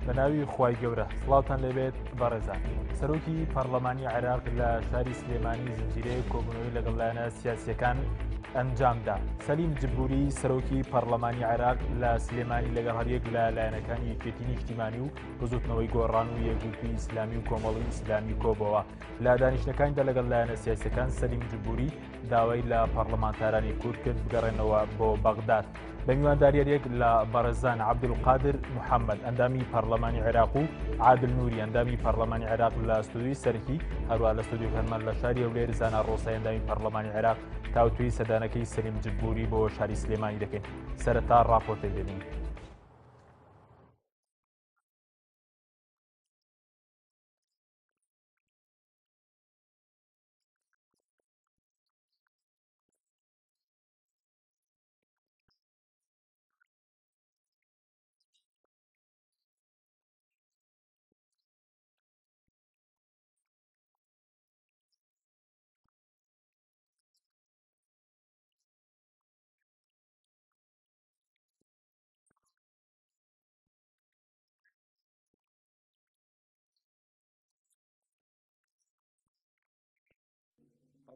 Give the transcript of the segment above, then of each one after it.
بەناوی خوای گەورە سڵاوتان لەبێت بەڕێزان. سەرۆکی پەرلەمانی عێراق لە شاری سلێمانی زنجیرەیە کۆبوونەوەی لەگەڵ لایەنە سیاسیەکان ئەنجامدا. سەلیم جبوری سەرۆکی پەرلەمانی عێراق لە سلێمانی لەگەڵ هەریەک لە لایەنەکانی یەکێتی نیشتیمانی و بزوتنەوەی گۆڕان و یەکگروپی ئیسلامی و کۆمەڵی ئیسلامی کۆبەوە. لە دانیشتەکانیدا لەگەڵ لایەنە سیاسیەکان سەلیم جبوری داوای لە پەرلەمانتارانی کورد کرد بگەڕێنەوە بۆ بەغداد. بە میوانداریەک لە بەڕێزان عەبدولقادر محەممەد ئەندامی پەرلەمانی عێراق و عادل نووری ئەندامی پەرلەمانی عێراق لە ستودیوی سەرکی هەروە لە ستودیۆکانمان لە شاری هەولێر زانا ڕۆسای ئەندامی پەرلەمانی عێراق تاوتوی سەدانەکەی سەلیم جبوری بۆ شاری سلێمانی دەکەین. سەرەتا ڕاپۆرتێک دەبین.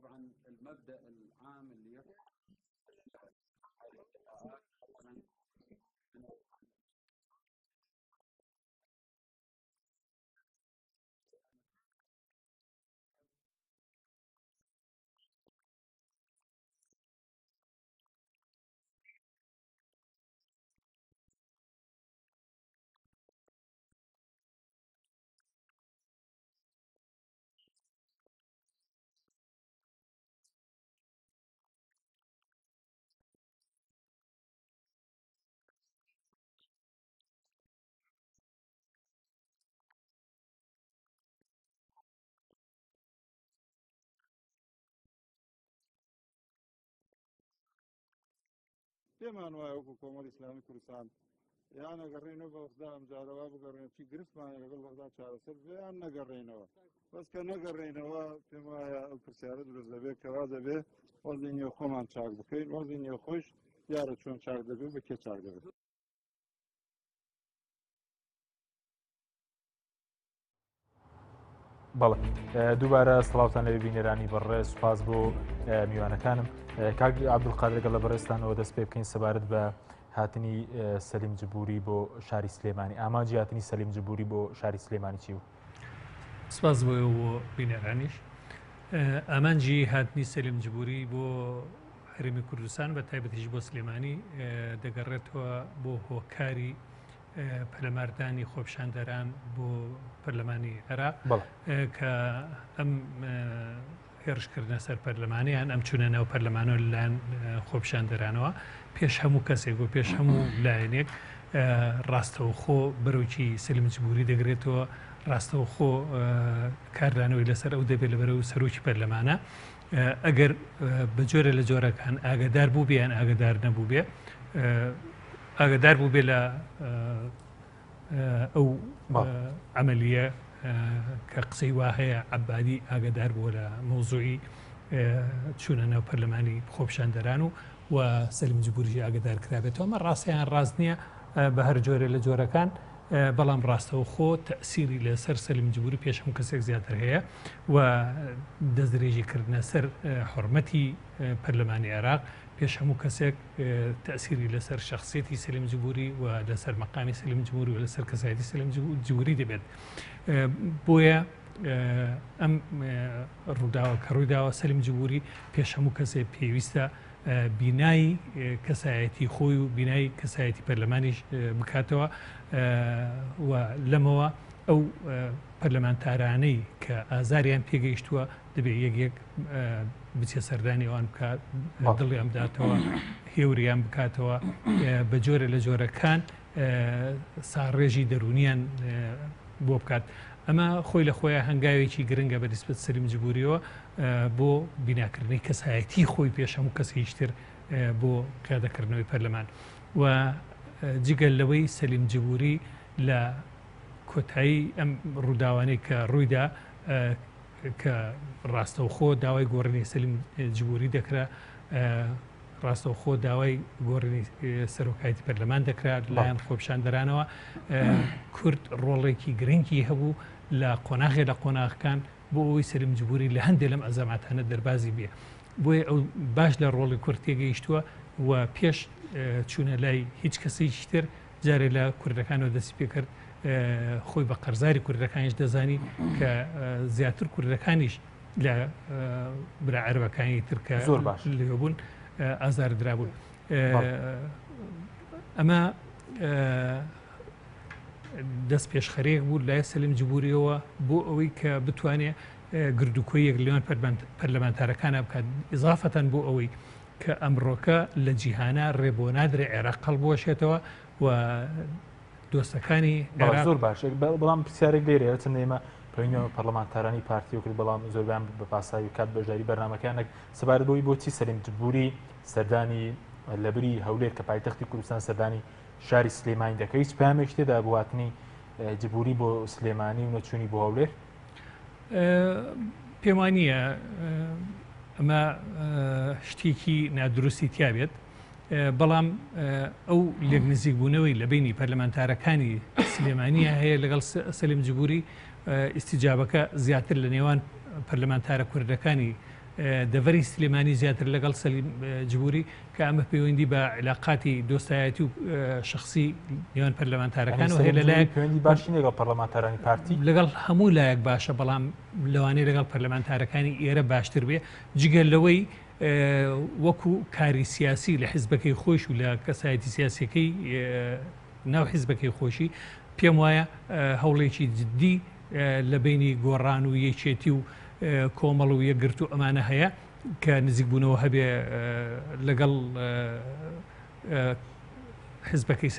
طبعا المبدأ العام اللي پێمان وایە وەکو کۆمەڵی ئیسلامی کوردستان یان نەگەڕێنەوە بەغدا ئەم جارەوە بگەڕێنەوە گرفتمان لەگەڵ بەغدا چارەسەر یان نەگەڕێنەوە. بەس کە نەگەڕێنەوە پێم وایە ئەو پرسیارە دروست دەبێت کەوا دەبێت وەزی نێو خۆمان چاک بکەین، وەزی نێو خۆش دیارە چۆن چاک دەبێت بە کێ چاک دەبێت. بەڵێ دووبارە سڵاوتان لە بینەرانی بەڕێز سوپاس بۆ میوانەکانم. کاک عەبدولقادر لەگەڵ لە بەڕێستانەوە دەست پێ بکەین سەبارەت بە هاتنی سەلیم جبوری بۆ شاری سلێمانی. ئاماجی هاتنی سەلیم جبوری بۆ شاری سلێمانی چی بوو؟ سپاس بۆ بینەرانیش. ئامانجی هاتنی سەلیم جبوری بۆ هەرێمی کوردستان بە تایبەتیش بۆ سلێمانی دەگەڕێتەوە بۆ هۆکاری پەلەماردانی خۆپیشاندەران بۆ پەرلەمانی عێراق کە ئەم هێرشکردنە سەر پەرلەمانیان ئەم چوونە ناو پەرلەمانەوە لەلایەن خۆپیشاندەرانەوە پێش هەموو کەسێک و پێش هەموو لایەنێک ڕاستەوخۆ بەرەوکی سەلیم جبوری دەگرێتەوە. ڕاستەوخۆ کاردانەوەی لەسەر ئەو دەبێت لە بەرەو سەرۆکی پەرلەمانە ئەگەر بە جۆرە لە جۆرەکان ئاگدار بوو بیان ئاگدار نەبوو بێ ئاگدار بوو بێ لە ئەو عملیە کە قسەی وا هەیە عەبادی ئاگدار بووە لە مۆزوعی چوونە ناو پەرلەمانی خۆپیشاندەران و سەلیم جبوری ئاگدار کرابێتەوە. ئەمە ڕاستیان ڕاست نییە بە هەر جۆرە لە جۆرەکان، بەڵام ڕاستەوە خۆ تەسیری لەسەر سەلیم جبوری پێش هەموو کەسێک زیاتر هەیە و دەستدرێژیکردنە سەر حورمەتی پەرلەمانی عێراق پێش هەموو کەسێک تەسیری لەسەر شخصیەتی سەلیم جبوری و لەسەر مەقامی سەلیم جبوری و لەسەر کەسایەتی سەلیم جبوری دەبێت. بۆیە ئەم ڕووداوە کە ڕوویداوە سەلیم جبوری پێش هەموو کەسێک پێویستە بینایی کەسایەتی خۆی و بینایی کەسایەتی پەرلەمانیش بکاتەوە و لەمەوە ئەو پەرلەمانتارانەی کە ئازاریان پێگەیشتووە دەبێت یەک بچێ سەردانی ئەوان بکات، دڵیان بداتەوە، هێوریان بکاتەوە، بە جۆرە لە جۆرەکان ساڕێژی دەرونیان بۆ بکات. ئەمە خۆی لە خۆیان هەنگاوێکی گرنگە بە نسبەت سەلیم جبوریەوە بۆ بیناکردنی کەسایەتی خۆی پێش هەموو کەسێکتر بۆ قیادەکردنەوەی پەرلەمان و جگەل لەوەی سەلیم جبوری لە کۆتایی ئەم ڕووداوانەی کە ڕوویدا کە ڕاستەوخۆ داوای گۆڕینی سەلیم جبوری دەکرا ڕاستەوە خۆ داوای گۆڕنی سەرۆکایەتی پەرلەمان دەکرات لایەن خۆپیشاندەرانەوە کورد ڕۆڵێکی گرنگی هەبوو لە قۆناغی لە قۆناغەکان بۆ ئەوەی سەلیم جبوری لە هەندێک لەم ئەزاماتانە دەربازی بێ بۆیە ئەو باش لە ڕۆڵی کورد تێگەیشتووە و پێش چوونە لای هیچ کەسێکی تر جارێ لە کوردەکانەوە دەستی پێ کرد خۆی بە قەرزاری کوردەکانیش دەزانی کە زیاتر کوردەکانیش لە برا عەرەبەکانی تر کە زۆر باش لێبوون ئازاردرابوون ئەمە دەست پێشخەرێک بوو لای سەلیم جبوریەوە بۆ ئەوەی کە بتوانێت گردوکۆیەک لەوان پەرلەمانتارەکانە بکات ئیزافەتەن بۆ ئەوەی کە ئەمڕۆکە لە جیهانە ڕێبۆ نادرێ عێراق قەڵبوەشێتەوە و دۆستەکانی زۆر باش بەڵام پرسیارێک لێرەیە چەند ئێمە پەیوەندی پەرلەمانتارانی پارتی کرد بەڵام زۆربیان بە پاساوی کات بەژاری بەرنامەکانێک سەبارەت بۆی بۆچی سەلیم جبوری سەردانی لەبری هەولێر کە پایتەختی کوردستان سەردانی شاری سلێمانی دەکەی هیچ پامێک تێدا بواتنی جبوری بۆ سلێمانی و نەچوونی بۆ هەولێر پێم وانییە ئەمە شتێکی نادروستی تیا بێت بەڵام ئەو لێک نزیک بوونەوەی لە بینی پەرلەمانتارەکانی سلێمانیە هەیە لەگەڵ سەلیم جبوری ئیستیجابەکە زیاتر لە نێوان پەرلەمانتارە کوردەکانی دەڤەری سلێمانی زیاتر لەگەڵ سەلیم جبوری کە ئەمە پەیوەندی بە علاقاتی دۆستایەتی و شخصی نێوان پەرلەمانتارەکان و هەیە لەلایەک پەیوەندی باشی لەگەڵ پەرلەمانتارانی پارتی لەگەڵ هەموو لایەک باشە بەڵام لەوانەیە لەگەڵ پەرلەمانتارەکانی ئێرە باشتر بێ جگەل لەوەی وەکو کاری سیاسی لە حیزبەکەی خۆش و لە کەسایەتی سیاسەکەی ناو حیزبەکەی خۆشی پێم وایە هەوڵێکی جددی لە بینی گۆڕان و یەکێتی و کۆمەڵ و یەکگرت و ئەمانە هەیە کە نزیکبوونەوە هەبێ لەگەڵ حیزبەکەی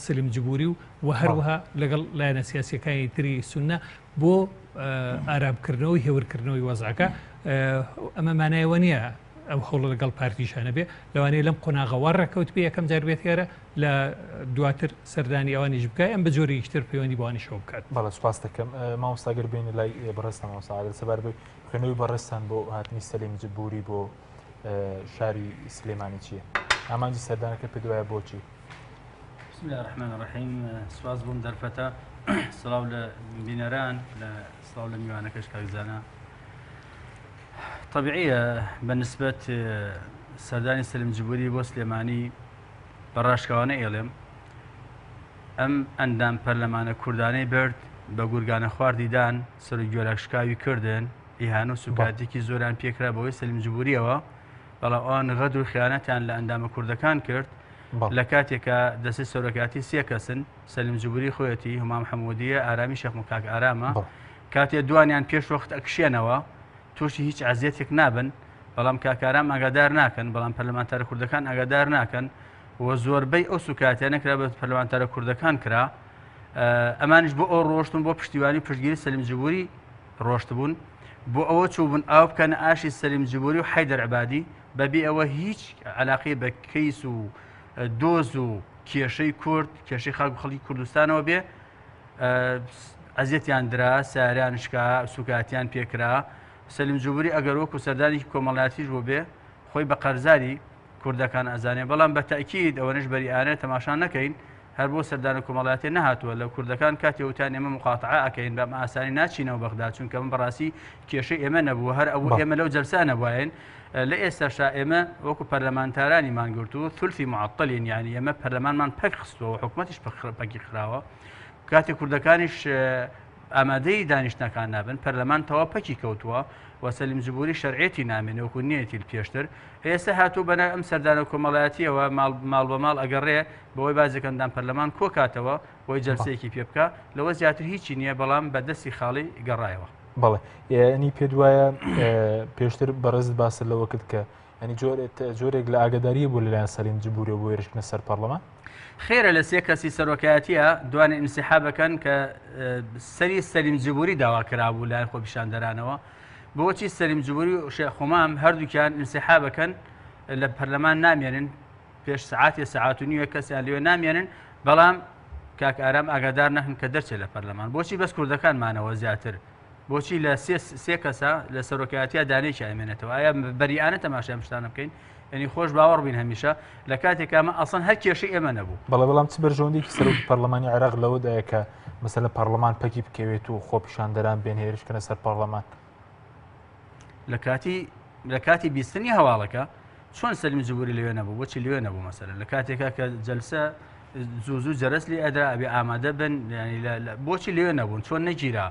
سەلیم جبوری و هەروەها لەگەڵ لایەنە سیاسیەکانی تری سونە بۆ ئارامکردنەوەی هێورکردنەوەی وەزعەکە ئەمە مانایەوە نییە ئەو هەوڵ لەگەڵ پارتیشانە بێ لەوانەیە لەم قۆناغەوە ڕێکەوت بێ یەکەم جار بێتیارە لە دواتر سەردانی ئەوانیش بکای ئەم بە جۆرێکتر پەیوەندی بۆوانیشەوە بکات. بەڵە سوپاس دەکەم مامۆستاگەر بینی لای بەڕێستە مامۆستا سەبار بێ خوێنەوەی بەڕێستان بۆ هاتنی سەلیم جبوری بۆ شاری سلێمانی چییە؟ ئامانجی سەردانەکە پێ دوایە بۆچی؟ بسم الله الرحمن الرحیم سواز بووم دەرفەتە سڵاو لە بینەران لە سڵاو لە میوانەکەش کاکزانە طبيعية بالنسبة سرداني سلیم جبوری بۆ سلێمانی بەڕاشکەوانە ئێڵێم ئەم ئەندام پەرلەمانە کوردانەی برد بە گورگانە خواردیدان سەر گوێلەشکاوی کردن ئیهان و سوکاتێکی زۆران پێکرا بەوەی سەلیم جبوریەوە بەڵام ئەوان غەد و خیانەتیان لە ئەندامە کوردەکان کرد لە کاتێکە دەستی سەرۆکاتی سێ کەسن سەلیم جبوری خۆیەتی هومام حەموودیە ئارامی شێخ مکاک ئارامە کاتێ دوانیان پێش وەخت ئەکشێنەوە تووشی هیچ عزیەتێک نابن بەڵام کاکارام ئاگادار ناکەن بەڵام پەرلەمانتارە کوردەکان ئاگادار ناکەن و زۆربەی ئەو سوکاتیان نەکرا بە پەرلەمانتارە کوردەکان کرا ئەمانش بۆ ئەو ڕۆشتن بۆ پشتیوانی پشتگیری سەلیم جبوری ڕۆشت بوون بۆ ئەوە چووبوون ئاو بکەن ئاشی سەلیم جبوری و حەیدەر عەبادی بەبێ ئەوە هیچ عەلاقەی بە کەیس و دۆز و کێشەی کورد کێشەی خەڵکی کوردستانەوە بێ عزیەتیان درا ساریان شکا سوکاتیان پێکرا سەلیم جبوری ئەگەر وەکو سەردانی کۆمەڵایەتیش بۆ بێ خۆی بە قەرزاری کوردەکان ئەزانێ بەڵام بە تاکید ئەوەنش بەریئانە تەماشان نەکەین هەر بۆ سەردانی کۆمەڵایەتی نەهاتووە لە کوردەکان کاتی وتان ئێمە مقاتعە ئەکەین بەم ئاسانی ناچینەوە بەغدا چونکە من بەڕاستی کێشەی ئێمە نەبووە هەر ئەوە ئێمە لەو جەلسە نەبووین لە ئێستاشا ئێمە وەکو پەرلەمانتارانی مانگرتو ثلثی معطلین یعنی ئێمە پەرلەمانمان پەک خستووە و حکومەتیش پەکی خراوە کاتی کوردەکانیش ئامادەی دانیشتنەکان نابن پەرلەمان تەوا پەکی کەوتووە و سەلیم جبوری شەرعێتی نامێنێ وەکو نیەتی پێشتر ئێستا هاتوو بەنە ئەم سەردانە کۆمەڵایەتیەوە ماڵ بە ماڵ ئەگەڕێ بەوەی بازێکەندان پەرلەمان کۆکاتەوە بۆی جەلسەیەکی پێ بکە لەوە زیاتر هیچی نییە بەڵام بە دەستی خاڵی گەڕایەوە. بەڵێ ینی پێ دوایە پێشتر بەڕێز باسە لەوە کرد کە ئەنی جۆرێک لە ئاگداریە بۆ لەلایەن سەلیم جبوری بۆ ێرشکنە سەر پەرلەمان خێرە لە سێ کەسی سەرۆکایەتیە دوانێ ئینسیحاب بکەن کە سەری سەلیم جبوری داوا کرابوو لایەن خۆپیشاندەرانەوە بۆچی سەلیم جبوری و شێخ خومام هەردووکیان ئینسیحاب بکەن لە پەرلەمان نامێنن پێش سعاتی سەعات و نیوە کەسیان لێوێ نامێنن بەڵام کاک ئارام ئاگادار نەکەن کە دەرچێت لە پەرلەمان بۆچی بەس کوردەکانمانەوە زیاتر بۆچی لە سێ کەسە لە سەرۆکایەتیە دانەیەکی ئەمێنێتەوە ئایا بەریئانە تەماشای ئەم شتانە بکەین ینی خۆش باوەڕ بین هەمیشە لە کاتێک ئەمە ئەسڵەن هەر کێشەی ئێمە نەبوو. بەڵام چ بەرژەوەندێکی سەرۆکی پەرلەمانی عێراق لەوەدایە کە مەسەلەن پەرلەمان پەکی بکەوێت و خۆ پیشاندەران بێن هێرشکەنە سەر پەرلەمان لە کاتی بیستنی هەواڵەکە چۆن سەلیم جبوری لەوێ نەبوو بۆچی لەوێ نەبوو مەسەلەن لە کاتێکا کە جەلسە زوو جەرەس لێ ئەدرا ئەبێ ئامادە بن بۆچی لەوێ نەبوون چۆن نەگیرا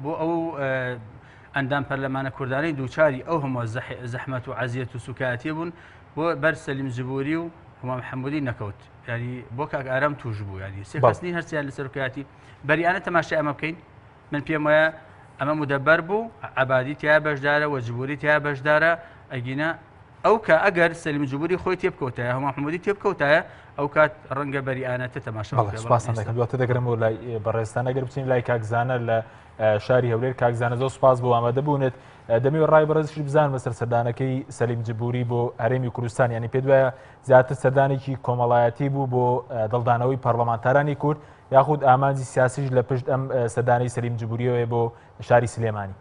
بۆ ئەو ئەندام پەرلەمانە کوردانی دووچاری ئەو هەموو زەحمەت و عەزیەت و سوکایەتی بوون بۆ بەر سەلیم جبوری و هەمام محەممەدی نەکەوت ینی بۆ کاک ئارام توش بوو ینی سێ کەسنی هەرچیان لەسەر سوکایەتی بەریانە تەماشای ئەمە بکەین من پێم وایە ئەمە مودەبەر بوو عەبادی تیا بەشدارە و جبوری تیا بەشدارە ئەگینە ئەو کە ئەگەر سەلیم جبوری خۆی تێبکەوتایە هەمام محەممەدی تێبکەوتایە ئەو کات ڕەنگە بەریانەتە تەماشا دواتە دەگرم و لای بەڕێستان ئەگەر بچین لای کاکزانە لە شاری هەولێر کاکزانە زۆر سوپاس بۆ ئامادە بوونێت دەمەوێت ڕای بەڕێزشی بزان بەسەر سەردانەکەی سەلیم جبوری بۆ هەرێمی کوردستان ینی پێ دوایە زیاتر سەردانێکی کۆمەڵایەتی بوو بۆ دڵدانەوەی پەرلەمانتارانی کورد یاخود ئامانجی سیاسیش لە پشت ئەم سەردانەی سەلیم جبوریەوەی بۆ شاری سلێمانی.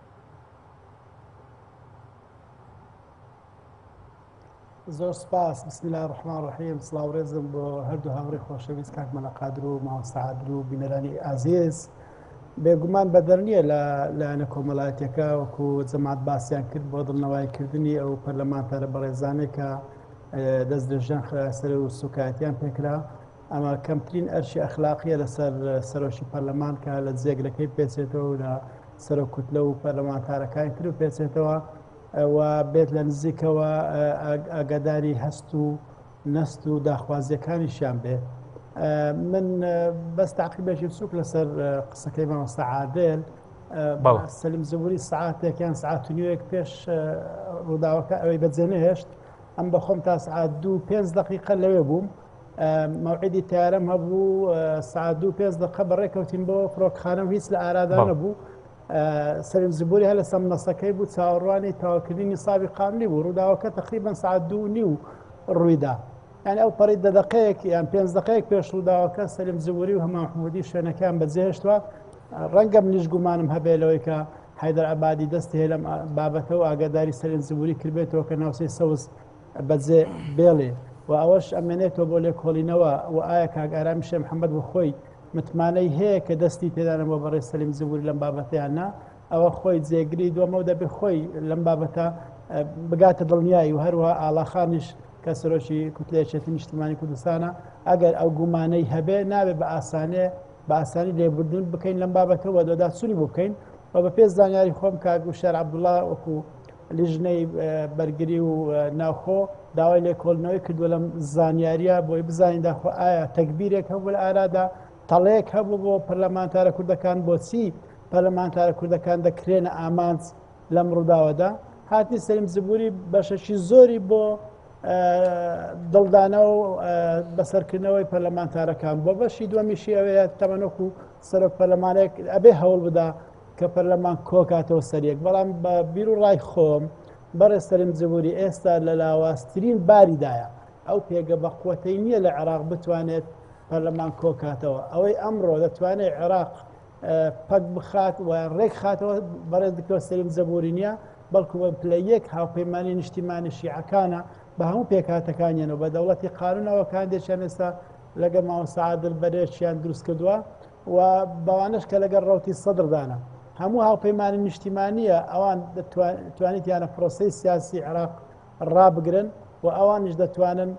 زۆر سپاس بسم الله الرحمن الرحیم سڵاو ڕێزم بۆ هەردوو هاوڕێی خۆشەویست کاک مەلەقادر و مامۆستاعادر و بینەرانی ئازیز بێگومان بەدەر نییە لایەنە کۆمەڵایەتیەکە وەکو جەماعەت باسییان کرد بۆ دڵنەوایکردنی ئەو پەرلەمانتارە بەڕێزانەی کە دەست دەژیان خراستەر و سوکایەتیان پێکرا ئەمە کەمترین ئەرشی ئەخلاقیە لەسەر سەرۆشی پەرلەمان کە لە جێگلەکەی پێچێتەوە و لە سەرۆکوتلە و پەرلەمانتارەکانی تر و پێچێتەوە و بێت لە نزیکەوە ئاگاداری هەست و نەست و داخوازیەکانیشیان بێ. من بەس تاقیبێکی بچووک لەسەر قسەکەی مامۆستا عادل سەلیم جبوری سعاتێکیان سعات و نیوەیەک پێش ڕووداوەکە ئەوەی بەجێنەهێشت ئەم بە خۆم تا سعات 2-5 دقیقە لەوێ بووم مەوعیدی تیارەم هەبوو سعات 2-5 دقیقە بەڕێکەوتین بۆ فڕۆکخانەم هیچ لە ئارادا نەبوو. سەلیم جبوری هەر لە سەمنەسەکەی بوو چاوەڕوانی تاواکردنی ساوی قانونی بوو ڕووداوەکە تقریبان سعات 2:30 ڕوویدا یعنی ئەو پەڕی 10 دقەیەک یان 5 دقەیەک پێش ڕووداوەکە سەلیم جبوری و هەمام محەممەدی شوێنەکان بەجێهێشتووە ڕەنگە منیش گومانم هەبێلەوەی کە حەیدەر عەبادی دەستی هەیە لەم بابەتەوە ئاگاداری سەلیم جبوری کردبێتەوە کە ناوچەی سەوز بەجێ بێڵێ و ئەوەش ئەمێنێتەوە بۆ لێکۆڵینەوە و ئایا کاک ئارامی شێخ محەممەد بۆ خۆی متمانەی هەیە کە دەستی پێدانە بۆ بەڕێز سەلیم جبوری لەم بابەتیاننا ئەوە خۆی جێگری دووەمە و دەبێ خۆی لەم بابەتە بگاتە دڵنیایی و هەروە ئاڵاخانیش کە سەرۆکی کوتلەیەکێتی نیشتیمانی کوردستانە ئەگەر ئەو گومانەی هەبێ نابێت بە ئاسانی لێبوردن بکەین لەم بابەتەوە دەداچوونی بۆ بکەین و بە پێش زانیاری خۆم کاک وشار عەبدوڵڵا وەکو لیژنەی بەرگری و ناوخۆ داوای لێکۆڵینەوەی کردووە لەم زانیاریە بۆی بزانین داخۆ ئایا تەکبیرێک هەبوو لە ئارادا تەڵەیەک هەبوو بۆ پەرلەمانتارە کوردەکان بۆچی پەرلەمانتارە کوردەکان دەکرێنە ئامانج لەم ڕووداوەدا هاتی سەلیم جبوری بەشەشی زۆری بۆ دڵدانە و بەسەرکردنەوەی پەرلەمانتارەکان بۆ بەشی دووەمیشی ئەوەیە تەمەنۆک و سەرۆک پەرلەمانێک ئەبێ هەوڵ بدا کە پەرلەمان کۆکاتەوە سەریەک بەڵام بە بیر و ڕای خۆم بەڕێز سەلیم جبوری ئێستا لە لاوااسترین باریدایە ئەو پێگە بە قووەتەی نییە لە عێراق بتوانێت پەرلەمان کۆکاتەوە ئەوەی ئەمڕۆ دەتوانێت عێراق پەک بخات و ڕێک خاتەوە بەڕێز دکتۆر سەلیم جبوری نییە بەڵکو بە پلەیەک هاوپەیمانی نیشتیمانی شیعەکانە بە هەموو پێکاتەکانیانەوە بە دەوڵەتی قانونەوەکان دێشیان ئێستا لەگەڵ مامۆستا عادل بەرێشیان دروست کردووە و بەوانش کە لەگەڵ ڕەوتی سەدردانە هەموو هاوپەیمانی نیشتیمانیە ئەوان دەتوانیتیانە پرۆسەی سیاسی عێراق ڕابگرن و ئەوانش دەتوانن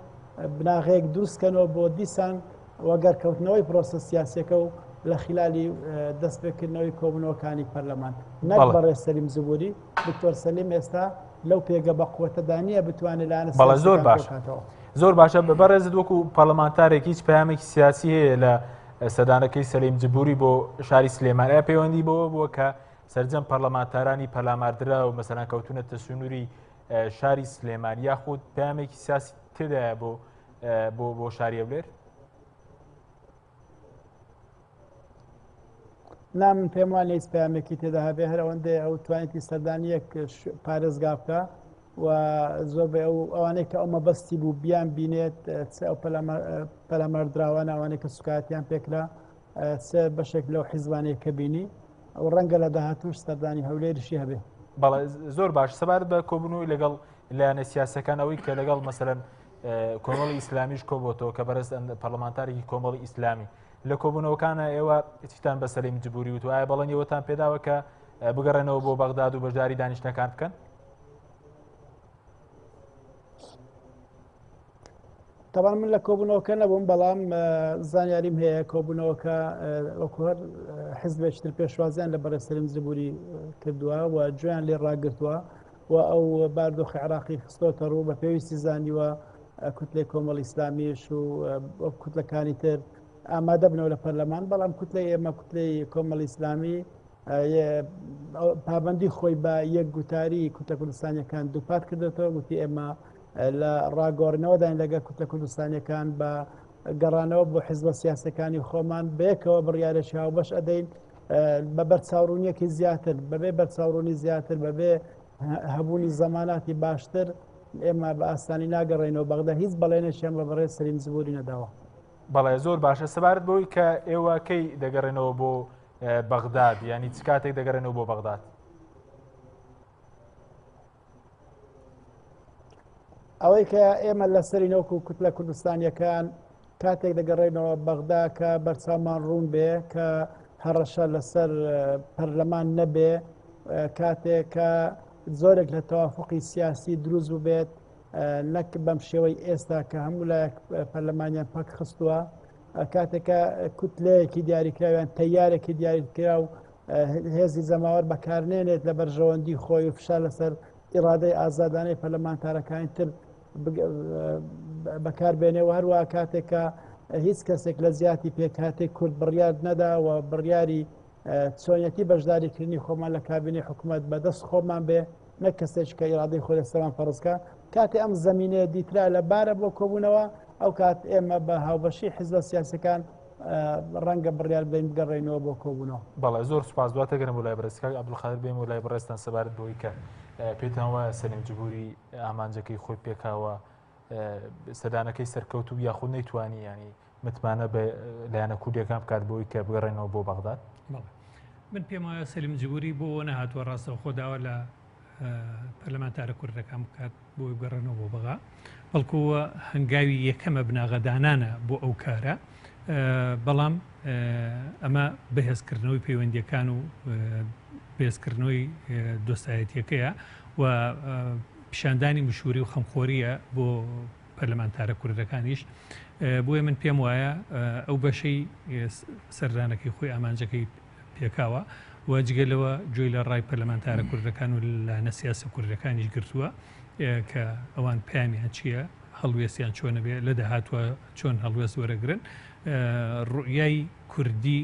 بناغەیەک دروستکەنەوە بۆ دیسان وەگەرکەوتنەوەی پرۆسە سیاسیەکە و لە خلالی دەستپێکردنەوەی کۆبوونەوەکانی پەرلەمان نەک بەڕێز سەلیم جبوری دکتۆر سەلیم ئێستا لەو پێگە بە قووەتەدانیە بتوانێت لاەنە زۆر باش زۆر باشە بەڕێزت وەکو پەرلەمانتارێک هیچ پەیامێکی سیاسی هەیە لە سەردانەکەی سەلیم جبوری بۆ شاری سلێمان ئایا پەیوەندی بۆ کە سەرجەم پەرلەمانتارانی پەلاماردرا و مەسەلەن کەوتونەتە سنووری شاری سلێمان یاخود پەیامێکی سیاسی تێدایە بۆ شاری هەولێر؟ نامن پێم وانە هیچ پەیامێکی تێدا هەبێ هەر ئەوەندەی ئەو توانێتی سەردانیەک پارێزگا بکە و زۆر بە ئەوانەی کە ئەو مەبەستی بوو بیان بینێت ئەو پەلاماردراوانە ئەوانەی کە سوکاتیان پێکرا سێ بەشێک لەو حیزبانەیە کە بینی ئەو ڕەنگە لە داهاتوش سەردانی هەولێریشی هەبێ. بەڵێ زۆر باش سەبارەت بە کۆبوونەوەی لەگەڵ لایەنە سیاسەکان ئەوەی کە لەگەڵ مەسەلەن کۆمەڵی ئیسلامیش کۆبۆتەوە کە بەرز پەرلەمانتارێکی کۆمەڵی ئیسلامی لە کۆبوونەوەکانە ئێوە چیتان بە سەلیم جبوری وت وایە بەڵێن ئێوەتان پێداوە کە بگەڕێنەوە بۆ بەغداد و بەشداری دانیشتەکان بکەن؟ طبعا من لە کۆبوونەوەکە نەبووم بەڵام زانیاریم هەیە کۆبوونەوەکە وەکوهر حیزبێکتر پێشوازیان لە بەڕێ سەلیم جبوری کردووە و گوێیان لێ ڕاگرتووە و ئەو باردۆخی عراقی خستۆتە ڕوو بە پێویستی زانیوە کوتلەی کۆمەڵی ئیسلامیش و کوتلەکانی تر ئامادە بنەوە لە پەرلەمان بەڵام کوتلەی ئێمە کوتلەی کۆمەڵی ئیسلامی پابندی خۆی بە یەک گوتاری کوتلە کوردستانیەکان دووپات کردێتەوە گوتی ئێمە لە ڕاگۆڕنەوەدان لەگە کوتلە کوردستانیەکان بە گەڕانەوە بۆ حیزبە سیاسەکانی خۆمان بەیەکەوە بڕیارێکی هاوبەش ئەدەین بە بەرچاوڕوونیەکی زیاتر بەبێ بەرچاوڕوونی زیاتر بەبێ هەبوونی زەماناتی باشتر ئێمە بە ئاسانی ناگەڕێنەوە بەغدا هیچ بەڵێنێکیان بە بەڕێ سەلیم جبوری نەداوە. بەڵێ زۆر باشە سەبارەت بەوەی کە ئێوە کەی دەگەڕێنەوە بۆ بەغداد ینی چ کاتێک دەگەڕێنەوە بۆ بەغداد؟ ئەوەی کە ئێمە لەسەری نەوەکو کوتلە کوردستانیەکان کاتێک دەگەڕێنەوە بەغدا کە بەرچاومان ڕوون بێ کە هەڕەشە لەسەر پەرلەمان نەبێ کاتێک کە زۆرێک لە تەوافقی سیاسی دروست بێت نەک بەم شێوەی ئێستا کە هەموو لایەک پەرلەمانیان پەک خستووە کاتێکە کوتلەیەکی دیاریکراویان تەیارێکی دیاریکرا و هێزی زەماوەەر بەکارنێنێت لە بەرژەوەندی خۆی و فشار لەسەر ئیرادەی ئازادانەی پەرلەمانتارەکانی تر بەکاربێنێەوە هەروە کاتێکە هیچ کەسێک لە زیاتی پێکاتێک کورد بڕیار نەدا و بڕیاری چۆنیەتی بەشداریکردنی خۆمان لە کابینی حکوومەت بەدەست خۆمان بێ نەک کەسێک کە ئیرادەی خۆی لەسەرمان فەرزکە کاتێ ئەم زمینەیە دیترا لەبارە بۆ کۆبوونەوە ئەو کات ئێمە بە هاوبەشی حیزبە سیاسەکان ڕەنگە بڕیار بدەین بگەڕێنەوە بۆ کۆبوونەوە. بەڵێ زۆر سوپاس دواتە گەرم وڵای بەڕێزەکە عەبدولقادر بێم وڵای بەڕێستان سەبارەت بۆی کە پێتان وایە سەلیم جبوری ئامانجەکەی خۆی پێکاوە سەدانەکەی سەرکەوتوو یاخود نەیتوانی ینی متمانە بە لایەنە کوردیەکان بکات بۆی کە بگەڕێنەوە بۆ بەغداد؟ من پێم وایە سەلیم جبوری بۆ نەهاتووە ڕاستەوە خۆداوە لە پەرلەمانتارە کوردەکان بکات بۆی بگەڕێنەوە بۆ بەغا بەڵکو هەنگاوی یەکەمە بناغەدانانە بۆ ئەو کارە بەڵام ئەمە بەهێزکردنەوەی پەیوەندیەکان و بەهێزکردنەوەی دۆستایەتیەکەیە و پیشاندانی مشوری و خەمخۆریە بۆ پەرلەمانتارە کوردەکانیش بۆیە من پێم وایە ئەو بەشەی سەردانەکەی خۆی ئامانجەکەی پێکاوە و جگەلەوە گوێی لە ڕای پەرلەمانتارە کوردەکان و لایەنە سیاسە کوردەکانیش گرتووە کە ئەوان پامیان چییە هەڵوێستیان چۆنە بێ لە داهاتوە چۆن هەڵوێست وەرەگرن ڕوئیای کوردی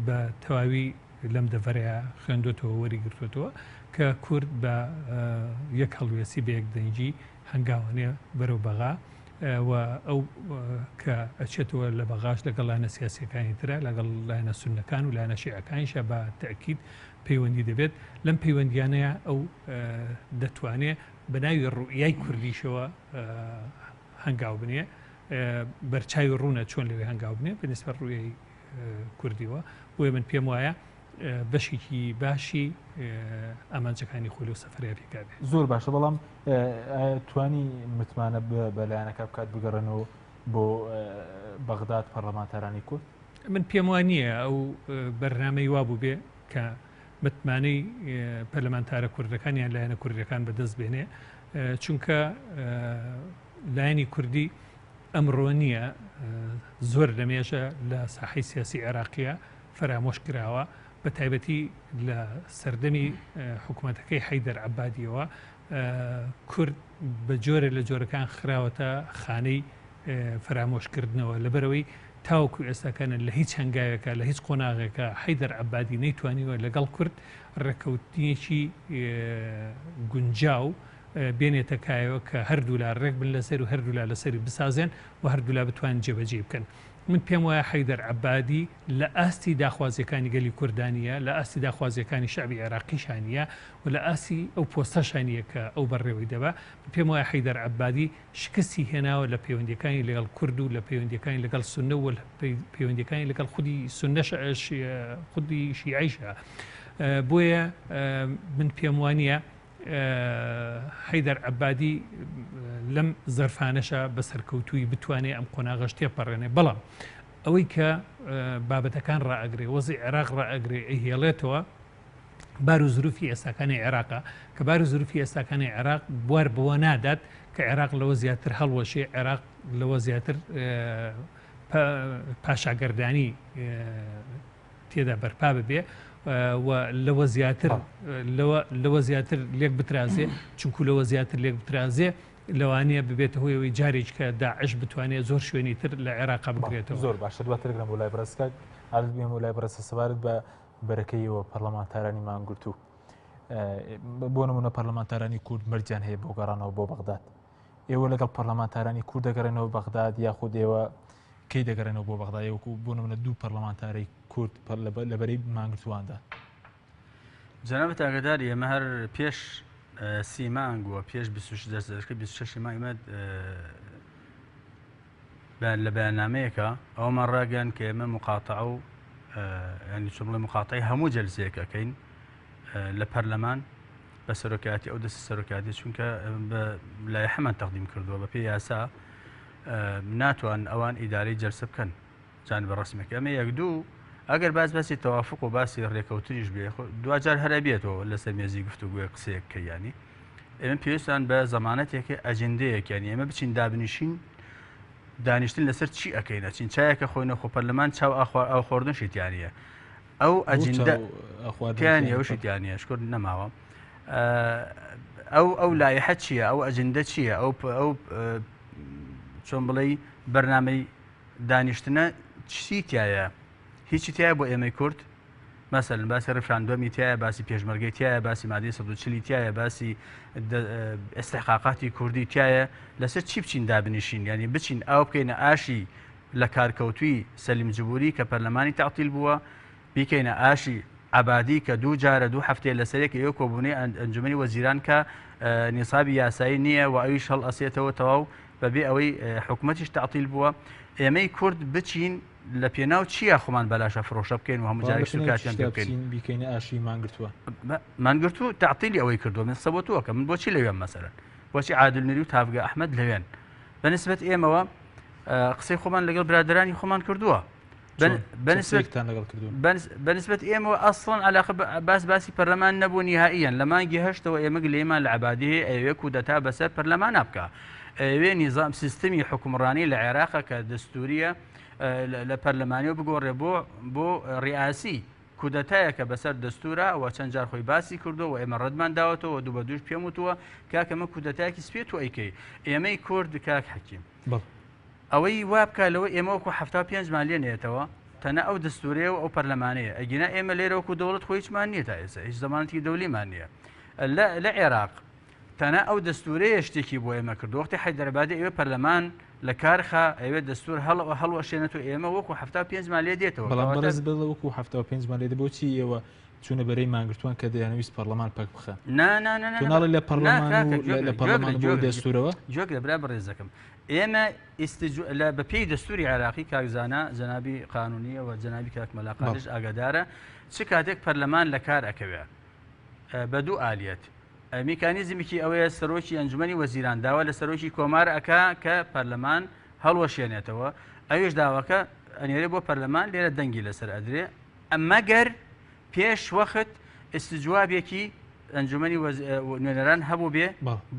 بە تەواوی لەم دەڤەرەیە خوێندوێتەوە وەریگرتوێتەوە کە کورد بە یەک هەڵوێستی بە یەک دەنجی هەنگاوانێ بەرەو بەغا و ئەو کە ئەچێتەوە لە بەغاش لەگەڵ لایەنە سیاسیەکانی ترە لەگەڵ لایەنە سوننەکان و لایەنە شیعەکانیشە بە تەئکید پەیوەندی دەبێت لەم پەیوەندیانەیە ئەو دەتوانێت بە ناوی ڕوئیای کوردیشەوە هەنگاو بنێ بەرچاوی ڕوونە چۆن لەوێ هەنگاو بنێ بەنسبەت ڕوئیای کوردیەوە بۆیە من پێم وایە بەشێکی باشی ئامانجەکانی خۆی و سەفەریا پێکابێت. زۆر باشە بەڵام توانی متمانە بەلایەنەکە بکات بگەڕێنەوە بۆ بەغداد پەرلەمانتارانی کورد؟ من پێم وانییە ئەو بەرنامەی وا بوو بێ کە متمانەی پەرلەمانتارە کوردەکانیان لایەنە کوردەکان بەدەست بێنێ چونکە لایەنی کوردی ئەمڕۆ نییە زۆر لەمێژە لە ساحەی سیاسی عێراقیە فرامۆش کراوە بە تایبەتی لە سەردەمی حکوومەتەکەی حەیدەر عەبادیەوە کورد بە جۆرە لە جۆرەکان خراوەتە خانەی فرامۆشکردنەوە لەبەرەوەی تاوەکو ئێستاکانە لە هیچ هەنگاوێکە لە هیچ قۆناغێکە حەیدەر عەبادی نەیتوانیوە لەگەڵ کورد ڕێکەوتنیەکی گونجاو بێنێتە کایەوە کە هەردوو لا ڕێک بن لەسەر و هەردوو لا لەسەری بسازێن و هەردوو لا بتوانن جێبەجێ بکەن. من پێم وایە حەیدەر عەبادی لە ئاستی داخوازیەکانی گەلی کوردانیە لە ئاستی داخوازیەکانی شەعبی عێراقیشانیە و لە ئاسی ئەو پۆستەشانیە کە ئەو بەڕێوەی دەبا پێم وایە حەیدەر عەبادی شکستی هێناوە لە پەیوەندیەکانی لەگەڵ کورد و لە پەیوەندیەکانی لەگەڵ سوننە و پەیوەندیەکانی لەگەڵ خودی سوننە خودی شیعیشە بۆیە من پێم وانیە حەیدەر عەبادی لەم زەرفانەشە بەسەرکەوتووی بتوانێت ئەم قۆناغەش تێپەڕێنێ بەڵام ئەوەی کە بابەتەکان ڕائەگرێ وەزی عێراق ڕائەگرێ ئەهێڵێتەوە بار و زروفی ئێستاکانی عێراقا کە بار و زروفی ئێستاکانی عێراق بوار بەوە نادات کە عێراق لەوە زیاتر هەڵوەشێ عێراق لەوە زیاتر پاشاگەردانی تێدا بەرپا ببێ و لەوە زیاتر لێک بترازێ چونکو لەوە زیاتر لێک بترازێ لەوانەیە ببێتە هۆیەوەی جارێک کە داعش بتوانێت زۆر شوێنی تر لە عێراق بگرێتەوە. زۆر باشە دواترگرم بۆ لای بەرزکە ئالبێم و لای بەرزە سەبارەت بە بەرەکەیەوە پەرلەمانتارانی مانگرتوو بۆ نمونە پەرلەمانتارانی کورد مەرجیان هەیە بۆ گەڕانەوە بۆ بەغداد ئێوە لەگەڵ پەرلەمانتارانی کورد دەگەڕێنەوە بەغداد یاخود ئێوە کەی دەگەڕێنەوە بۆ بەغداد وەکو بۆ نمونە دوو پەرلەمانتارەی کورد لەبەرەی مانگرتوواندا. جەنابەت ئاگاداری ئێمە هەر پێش سی مانگ وە پێش 26 مانگ ئێمە لە بەیاننامەیەکە ئەومان ڕاگەیان کە ئێمە مقاتعە و ینی چۆن بڵێ مقاتعی هەموو جەلسەیەکەکەین لە پەرلەمان بە سەرۆکاتی ئەو دەستی سەرۆکاتی چونکە لایحەمان تەقدیم کردووە بە پێی یاسا ناتوان ئەوان ئیدارەی جەلسە بکەن جانب ڕسمەکە ئەمە یەک دوو ئەگەر باسی تەوافق و باسی ڕێکەوتنیش بێ دوجار هەرە بێتەوە لەسەر مێزی گفتوگوی قسەیەک کە ینی ئێمە پێویستان بە زەمانەتێکی ئەجندەیەک ینی ئێمە بچین دابنیشین دانیشتن لەسەر چی ئەەکەینە چین چایەکە خۆینە خۆ پەرلەمان چاو ئەو خۆردن شیتیانە ئەو ئەجندە پیانی ئەو شیتیانە شکر نەماوە ئەو لایحە چییە ئەو ئەجندە چییە ئەو چۆن بڵێ بەرنامەی دانیشتنە چی تایە هیچی تایە بۆ ئێمەی کورد مەسەلەن باسی ڕفراندۆمی تایە باسی پێشمەرگەی تایە باسی مادەی 140 تایە باسی ئێستحقاقاتی کوردی تایە لەسەر چی بچین دابنیشین ینی بچین ئەو بکەینە ئاشی لە کارکەوتوی سەلیم جبوری کە پەرلەمانی تاعتیل بووە بیکەینە ئاشی عەبادی کە دوو جارە دوو هەفتەیە لەسەرێک ئێوە کۆبوونەی ئەنجومەنی وەزیران کە نیسابی یاسایی نییە و ئەویش هەڵ ئەسێتەوە تەواو بەبێ ئەوەی حکوومەتیش تاعتیل بووە ئێمەی کورد بچین لە پێناو چییە خۆمان بەلاشە فرۆشە بکەین و هەموو جارێک سوکاتیان پێ بکەین بیکەینە ئاشی مانگرتووە مانگرتوو تاعتیلی ئەوەی کردووە من سەبەتووە کە من بۆچی لەوێن مەسەرەن بۆچی عادل نوری و تافگە ئەحمەد لەوێن بەنسبەت ئێمەوە قسەی خۆمان لەگەڵ برادرانی خۆمان کردووە بەنسبەت ئێمەوە ئەسڵەن علاقە باسی پەرلەمان نەبوو نیهائیەن لە مانگی هەشتەوە ئێمە لێمان لە عەبادی هەیە ئەوێ کودەتا بەسەر پەرلەمان بکە ئەوێ نیزام سیستمی حکومڕانی لە عێراقە کە دەستوریە لە پەرلەمانیەوە بگۆڕێ بۆ ڕیاسی کودەتایە کە بەسەر دەستورە و چەند جار خۆی باسی کردو و ئێمە ڕەتمان داوەتەوە دوو بە دووش پێم وتووە کاکەمە کودەتایەکی سپێت و ئەیکەی ئێمەی کورد کاک حەکیم ئەوەی وا بکە لەوە ئێمە وەکو 75 مالیێنێتەوە تەنە ئەو دەستورەیە و ئەو پەرلەمانەیە ئەگینا ئێمە لێرە وەکو دەوڵەت خۆی هیچمان نییە تا ئێستا هیچ زەمانەتی دەولیمان نییە لە عێراق تەنە ئەو دەستورەیە شتێکی بۆ ئێمە کردو وەختی حەیدەر عەبادی ئێوە پەرلەمان لە کارخە ئەوێ دەستور هەڵوەشێنێت و ئێمە وەکو 75 مالیە دێتەوە بەڵام بەرز بڵە وەکو 75 مالیە بۆچی ئێوە چونە بەرەی مانگرتووان کە دەیانویست پەرلەمان پەک بخە ناڵی لە پەرلەمان بۆ دەستورەوە جۆک لەبرا بەڕێزەکەم ئێمە بە پێی دەستوری عێراقی کاکزانە جەنابی قانونیە و جەنابی کاک مەلاقاتش ئاگادارە چ کاتێک پەرلەمان لە کار ئەکەوێت بە دوو ئالیەت میکانیزمێکی ئەوەیە سەرۆکی ئەنجومەنی وەزیران داوا لە سەرۆکی کۆمار ئەکا کە پەرلەمان هەڵوەشێنێتەوە ئەوێش داواکە ئەنێرێ بۆ پەرلەمان لێرە دەنگی لەسەر ئەدرێ ئەمەگەر پێش وەخت ئستجوابێکی ئەنجومەنی نوێنەران هەبوو بێ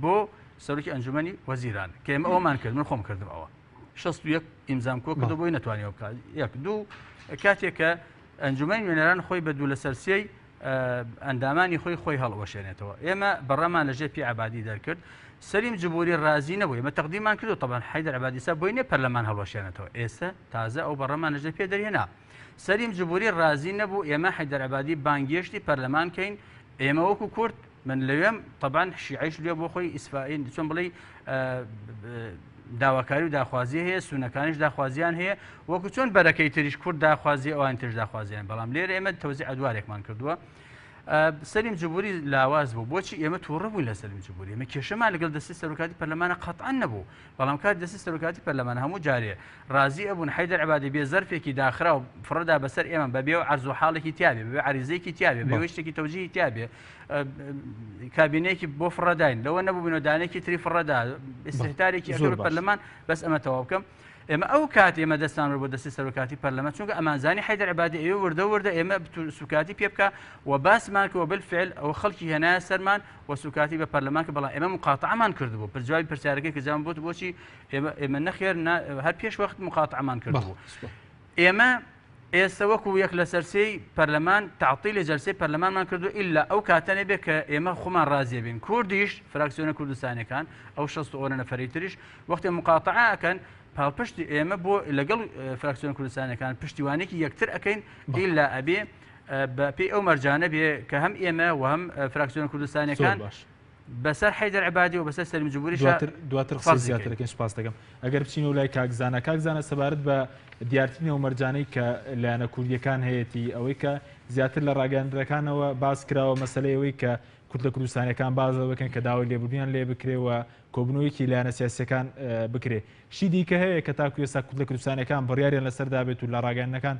بۆ سەرۆکی ئەنجومەنی وەزیران کە ئێمە ئەومان کرد من خۆم کردم ئەوە 61 ئیمزام کۆ کردو بۆی نەتوانێەوە بکات یەک دوو کاتێک کە ئەنجومەنی نوێنەران خۆی بە دوو لە سەرسیەی ئەندامانی خۆی هەڵوەشێنێتەوە ئێمە بەڕەمان لەژێ پێ عەبادی دەرکرد سەلیم جبوری ڕازی نەبوو ئێمە تەقدیمان کردو طبعا حەیدەر عەبادی سا بۆی نێ پەرلەمان هەڵوەشێنێتەوە ئێستا تازە ئەو بەڕەمان لەژێ پێ دەرهێنا سەلیم جبوری ڕازی نەبوو ئێمە حەیدەر عەبادی بانگێشتی پەرلەمان کەین ئێمە وەکو کورد من لەوێم طبعا شیعیش لێ بۆ خۆی ئیسفائیل چۆن بڵێ داواکاری و داخوازی هەیە سونەکانیش داخوازیان هەیە وەکو چۆن بەرەکەی تریش کورد داخوازی ئەوان ترش داخوازیان بەڵام لێرە ئێمە تەوزیع ئەدوارێکمان کردووە سەلیم جبووری لاواز بوو بۆچی ئێمە تووڕە بووین لە سەلیم جبووری ئێمە کێشەمان لەگەڵ دەستی سەرۆکاتی پەرلەمانە قەتعەن نەبوو بەڵام کات دەستی سەرۆکاتی پەرلەمان هەموو جارێ ڕازی ئەبوون حەیدەر عەبادی بێ زەرفێکی داخرا و فڕەدا بەسەر ئێمە بەبێ و عەرز و حاڵێکی تیابێ بەبێ عەریزەیەکی تیابێ بەبێ شتێکی تەوجیهی تیابێ کابینەیەکی بۆ فڕەداین لەوە نەبوو بنەدانێکی تری فڕەدا ئستهتارێکی ئەکرد پەرلەمان بەس ئەمە تەواو بکەم ئێمە ئەو کات ئێمە دەستان بۆ دەستی سەرۆکاتی پەرلەمان چونکە ئەمانزانی حەیدەر عەبادی ئێوە وردە ئێمە سوکاتی پێ بکە و باسمان کەوە بالفعل ئەو خەڵکی هێنایە سەرمان و سوکاتی بە پەرلەمان کە بەڵام ئێمە مقاتعەمان کردبوو پرجوابی پرسیارەکەی کە جام بوت بۆچی ئێمە نەخێر هەر پێش وەخت مقاتعەمان کردبوو ئێمە ئێستا وەکو یەک لە سەرسەی پەرلەمان تعتیلی جەلسەی پەرلەمانمان کردو ئیلا ئەو کاتەنێ بێت کە ئێمە خۆمان ڕازیە بین کوردیش فراکسیۆنە کوردستانیەکان ئەو 60 نەفەری تریش وەختی مقاتعەکەن پاڵپشتی ئێمە بۆ لەگەڵ فراکسیۆنە کوردستانەکان پشتیوانێکی یەکتر ئەەکەین ئیلا ئەبێ بە پێی ئەو مەرجانە بێ کە هەم ئێمە و هەم فراکسیۆنە کوردستانیەکان بەسەر حەیدەر عەبادی و بەسەر سەلیم جبووری دواتر قسەی زیاترەکەن سپاس دەکەم ئەگەر بچین و لای کاکزانە سەبارەت بە دیارتنی و مەرجانەی کە لایەنە کوردیەکان هەیەی ئەوەی کە زیاتر لە ڕاگەاندنەکانەوە باس کراوە مەسلەی کە کورد لە کوردستانیەکان بازەوە بکەن کە داوای لێبوردنیان لێ بکرێەوە کۆبنەوەیکی لایەنە سیاسیەکان بکرێ شی دیکە هەیە کە تاکو ئێستا کورد لە کوردستانیەکان بڕیاریان لەسەر دابێت و لە ڕاگەاندنەکان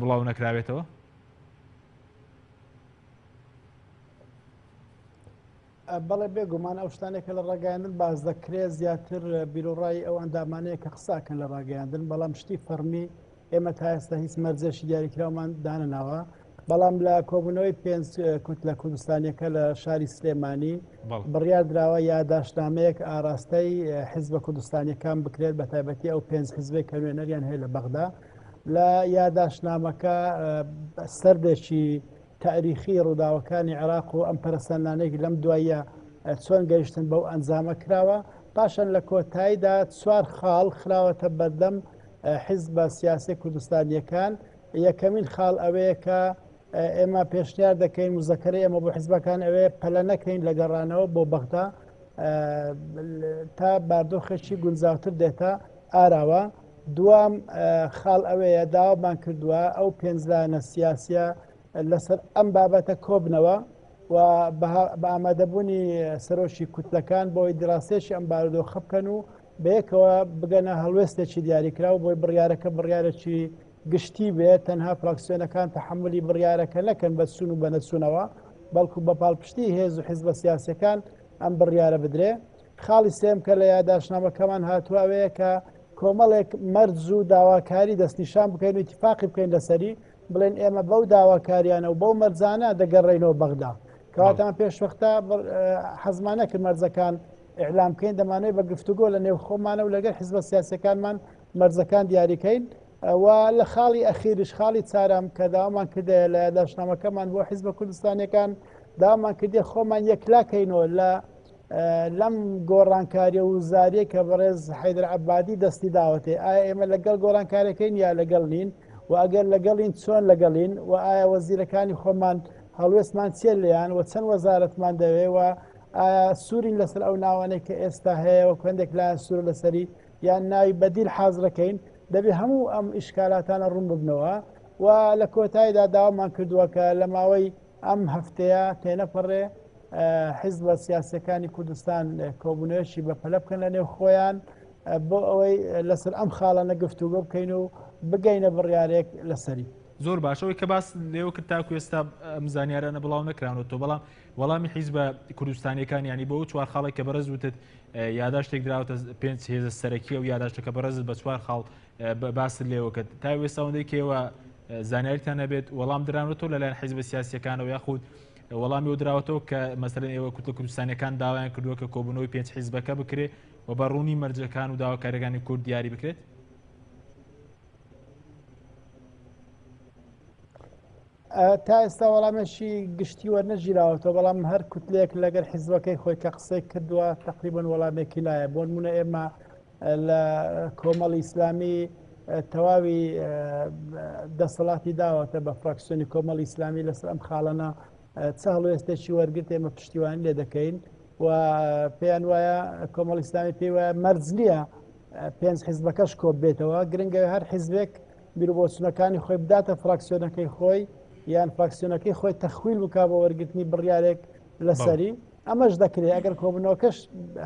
بڵاو نەکراوێتەوە بەڵێ بێگومان ئەو شتانێکە لە ڕاگەاندن باز دەکرێت زیاتر بیرۆڕایی ئەو ئەندامانەیە کە قساکەن لە ڕاگەاندن بەڵام شتی فەرمی ئێمە تا ئێستا هیچ مەرجێشی دیاریکراومان دانەناوە بەڵام لە کۆبوونەوەی پێنج کورد لە کوردستانیەکە لە شاری سلێمانی بڕیار درراوە یاداشنامەیەک ئاراستەی حیزبە کوردستانیەکان بکرێت بە تایبەتی ئەو پێنج حیزبەی کە نوێنەریان هەیە لە بەغدا لە یاداشنامەکە سەردێکی تاریخی ڕووداوەکانی عێراق و ئەم پەرستانانەیەکی لەم دوایە چۆن گەیشتن بەو ئەنجامە کراوە پاشان لە کۆتاییدا 4 خاڵ خراوەتە بەردەم حیزبە سیاسی کوردستانیەکان یەکەمین خاڵ ئەوەیە کە ئێمە پێشنیار دەکەین مزەکەرە ئێمە بۆ حیزبەکان ئەوێ پەلە نەکەین لە گەڕانەوە بۆ بەغدا تا باردۆخێکی گونجاوتر دێتە ئاراوە دوام خاڵ ئەوەیە داوامان کردووە ئەو پێنجلانە سیاسیە لەسەر ئەم بابەتە کۆبنەوە و بە ئامادەبوونی سەرۆشی کوتلەکان بۆی دراستێکی ئەم بارودۆخە بکەن و بەیەکەوە بگەنە هەڵوێستێکی دیاریکراوە بۆی بڕیارەکە بڕیارێکی گشتی بێت تەنها فراکسیۆنەکان تەحملی بڕیارەکە نەکەن بە سون و بە نەچوونەوە بەڵکو بە پاڵپشتی هێز و حیزبە سیاسەکان ئەم بڕیارە بدرێ خاڵی سێم کە لە یاداشنامەکەمان هاتووەوەیە کە کۆمەڵێک مەرج و داواکاری دەستنیشان بکەین و اتفاقی بکەین لەسەری بڵێن ئێمە بەو داواکاریانە و بەو مەرجانە دەگەڕێنەوە بەغدا کەواتان پێشوەختە حەزمانە کرد مەرجەکان ئیعلام بکەین دەمانەوێت بە گفتوگۆ لە نێو خۆمانە و لەگەر حیزبە سیاسەکانمان مەرجەکان دیاریکەین و لە خاڵی ئەخیریش خاڵی چارەم کە داوامان کردێ لە یاداشنامەکەمان بۆ حیزبە کوردستانیەکان داوامان کردێ خۆمان یەکلاکەینەوە لەم گۆڕانکاریە و زاریە کە بەڕێز حەیدەر عەبادی دەستی داوەتێ ئایا ئێمە لەگەڵ گۆڕانکارەکەین یا لەگەڵ نین و ئەگەر لەگەڵین چۆن لەگەڵین و ئایا وەزیرەکانی خۆمان هەڵوێستمان چێ لیان و چەند وەزارەتمان دەوێ و سوورین لەسەر ئەو ناوانەی کە ئێستا هەیە و کوێندێک لایەن سوور لەسەری یان ناوی بەدیل حازرەکەین دەبێ هەموو ئەم ئیشکالاتانە ڕوون ببنەوە و لە کۆتاییدا داوامان کردووە کە لە ماوەی ئەم هەفتەیە تێنەپەڕێ حیزبە سیاسەکانی کوردستان کۆبوونەوەشی بە پەلە بکەن لە نێو خۆیان بۆ ئەوەی لەسەر ئەم خاڵانە گفتوگۆ بکەین و بگەینە بڕیارێک لەسەری زۆر باشەوەی کە باس لێوە کرد تاکو ئێستا ئەم زانیارانە بڵاو نەکرانەوە تۆ بەڵام وەڵامی حیزبە کوردستانیەکان ینی بۆ 4 خاڵێک کە بەرز وتت یاداشتێک دراوتە 5 هێزە سەرەکی و یاداشتەکە بەڕێزت بە 4 خاڵ باست لێوە کرد تا وێستاوەندەی کێوە زانیاریتان نەبێت وەڵام درانەوە لەلایەن حیزبە سیاسیەکانەوە یاخود وەڵامی ئەو دراوەتەوە کە مەسەرەن ئێوە کورد لە کوردستانیەکان داوایان کردووە کە کۆبوونەوەی 5 حیزبەکە بکرێت و بە ڕوونی مەرجەکان و داواکاریەکانی کورد دیاری بکرێت تا ئێستا وەڵامێکی گشتی وەرنەژیراوەتەوە بەڵام هەر کوتلێک لەگەر حیزبەکەی خۆی کە قسەی کردووە تقریبن وەڵامێکی لایە بۆ نمونە ئێمە لە کۆمەڵی ئیسلامی تەواوی دەسەڵاتی داوەتە بە فراکسیۆنی کۆمەڵی ئیسلامی لەسەر ئەم خاڵانە چ هەڵوێستێکی وەرگرت ئێمە پشتیوانی لێ دەکەین و پێیان وایە کۆمەڵی ئیسلامی پێی وایە مەرج نییە 5 حیزبەکەش کۆب بێتەوە گرنگە هەر حیزبێک بیرۆبۆچوونەکانی خۆی بداتە فراکسیۆنەکەی خۆی یان فراکسیۆنەکەی خۆی تەخویل بکا بە وەرگرتنی بڕیارێک لەسەری ئەمەش دەکرێت ئەگەر کۆبنەوەکەش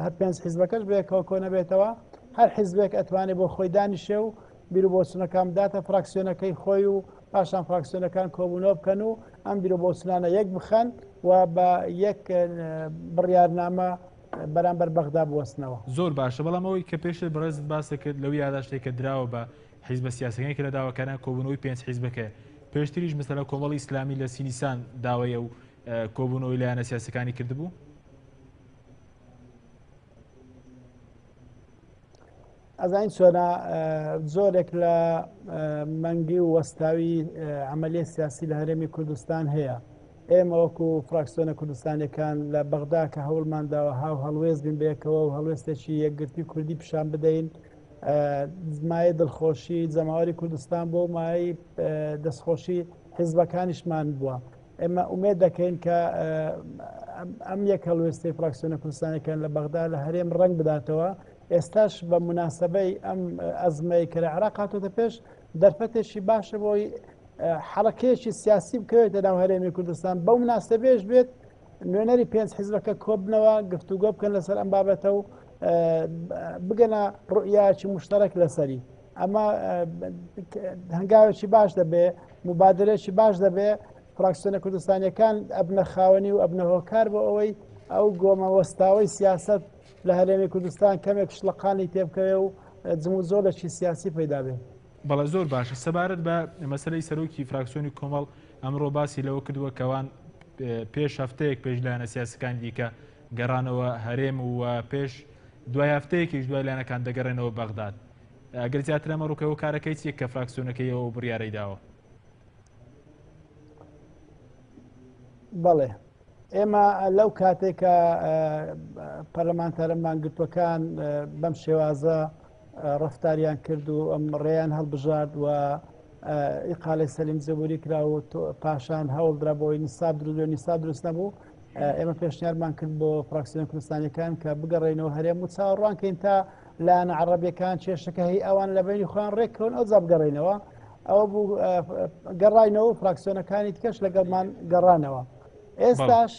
هەر پێنج حیزبەکەش بێکەوە کۆ نەبێتەوە هەر حیزبێک ئەتوانێت بۆ خۆی دانیشێ و بیرۆبۆچوونەکان بداتە فراکسیۆنەکەی خۆی و پاشان فراکسیۆنەکان کۆبوونەوە بکەن و ئەم بیرۆبۆچوونانە یەک بخەن و بە یەک بڕیارنامە بەرامبەر بەغدا بوەستنەوە. زۆر باشە بەڵام ئەوەی کە پێشتر بەڕێزت باسە کرد لەوی یاداشتێک کە دراوە بە حیزبە سیاسەکانی کە لە داواکاران کۆبوونەوەی پێنج حیزبەکە پێشتریش مەسەلا کۆمەڵی ئیسلامی لە سیلیسان داوایە و کۆبوونەوەی لایەنە سیاسەکانی کردبوو. ئەزانین چۆنە زۆرێک لە مەنگی و وەستاوی عملیە سیاسی لە هەرێمی کوردستان هەیە. ئێمە وەکو فراکسیۆنە کوردستانەکان لە بەغدا کە هەوڵمانداوە هاو هەڵوێز بین بێکەوە و هەڵوێستێکی یەکگرتی کوردی پیشان بدەین مای دڵخۆشی جەماوەری کوردستان بۆ مای دەستخۆشی حیزبەکانیشمان بووە. ئێمە ئومێد دەکەین کە ئەم یەک هەڵوێستی فراکسیۆنە کوردستانەکان لە بەغدا لە هەرێم ڕەنگ بداتەوە. ئێستاش بە مناسبەی ئەم ئەزمەی کە لە عێراق هاتوۆتە پێش دەرفەتێکی باشە بۆی حەڵەکەیەکی سیاسی بکەوێتە ناو هەرێمی کوردستان بەو مناسبەیەش بێت نوێنەری پێنج حیزبەکە کۆبنەوە گفتوگۆ بکەن لەسەر ئەم بابەتە و بگەنە ڕوئیاکی مشتەرەک لەسەری. ئەمە هەنگاوێکی باش دەبێ مبادرێکی باش دەبێ فراکسیۆنە کوردستانیەکان ئەبنە خاوەنی و ئەبنە هۆکار بۆ ئەوەی ئەو گۆمەوەستاوەی سیاست لە هەرێمی کوردستان کەمێک شلقانی تێبکەوێ و جمو زۆرێکی سیاسی پەیدا بێ. بەڵێ زۆر باشە سەبارەت بە مەسلەی سەرۆکی فراکسیۆنی کۆمەڵ ئەمڕۆ باسی لەوە کردووە کەوان پێش هەفتەیەک پێش لایەنە سیاسەکان دیکە گەڕانەوە هەرێم و پێش دوای هەفتەیەکیش دوای لایەنەکان دەگەڕێنەوە بەغداد. ئەگەر زیاتر ئەمە ڕووکەوە کارەکەی چیە کە فراکسیۆنەکەی ئەوە بڕیارەی داوە؟ بەڵێ ئێمە لەو کاتێکە پەرلەمانتارە مانگرتوەکان بەم شێوازە ڕفتاریان کرد و ئەم ڕێیان هەڵبژارد و ئیقالەی سەلیم جەبوری کرا و پاشان هەوڵدرا بۆی نیساب نیساب دروست نەبوو. ئێمە پێشنیارمان کرد بۆ فراکسیۆنە کوردستانیەکان کە بگەڕێنەوە هەرێم و چاوەڕوانکەین تا لایەنە عەرەبیەکان کێشەکە هەی ئەوان لە بینی خۆیان ڕێککەون ئەو جا بگەڕێنەوە ئەوە بوو گەڕاینەوە فراکسیۆنەکانی تکەش لەگەڵمان گەڕانەوە. ئێستاش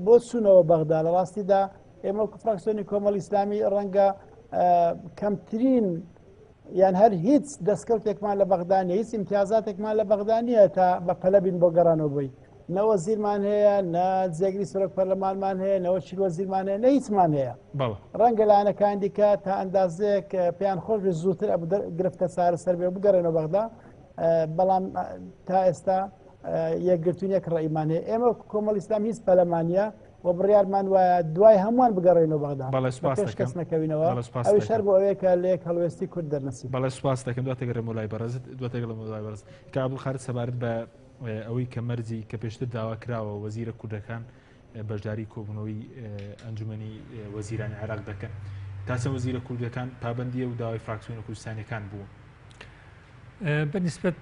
بۆ چوونەوە بەغدا لە ڕاستیدا ئێمە فراکسیۆنی کۆمەڵی ئیسلامی ڕەنگە کەمترین یان هەر هیچ دەستکەوتێکمان لە بەغدانە هیچ امتیازاتێکمان لە بەغدانیە تا بە پەلە بین بۆ گەڕانەوە بووی نەوە زیرمان هەیە نە جێگری سەرۆک پەرلەمانمان هەیە نەوە چیلوە زیرمان هەیە نە هیچمان هەیە. ڕەنگە لایەنەکان دیکە تا ئەندازەیەک پێیان خۆش زووتر گرفتە چارەسەر بێ بگەڕێنەوە بەغدا بەڵام تا ئێستا یەکگرتوونیەک ڕێیمان هەیە. ئێمە کۆمەڵی ئیسلام هیچ پەلەمانیە و بڕیارمان وایە دوای هەمووان بگەڕێنەوە بەغدا پێش کەس نەکەوینەوە ئەوی شەر بۆ ئەوەیە لە یەک هەڵوێستی کورد دەرنەسی. بەڵێ سوپاس دەکەم دواتەگەڕێم وڵای بەڕێزت دواتەگەڵم وڵای بەڕێز کە عەبدولخالق سەبارەت بە ئەوەی کە مەرجی کە پێشتر داوا کراوە وەزیرە کوردەکان بەشداری کۆبوونەوەی ئەنجومەنی وەزیرانی عێراق دەکەن تاسە وەزیرە کوردەکان پابەندیە و داوای فراکسیۆنە کوردستانیەکان بوو. بەنسبەت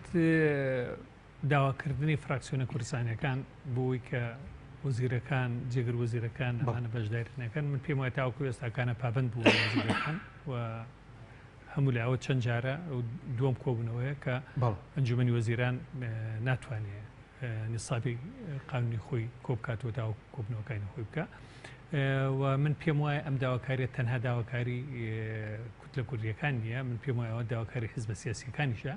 داواکردنی فراکسیۆنە کوردستانیەکان بۆی کە وەزیرەکان جێگر وەزیرەکان ئەمانە بەشداریکردنەکان من پێم وایە تاوەکو ئێستاکانە پابەند بوو وەزیرەکان و هەموو لاوە چەند جارە دووەم کۆبوونەوەیە کە ئەنجومەنی وەزیران ناتوانێت نیسابی قانونی خۆی کۆبکاتەوە تا کۆبنەوەکانی خۆی بکە و من پێم وایە ئەم داواکاریە تەنها داواکاری کوتلە کوردیەکان نییە من پێم وایەوە داواکاری حیزبە سیاسیەکانیشە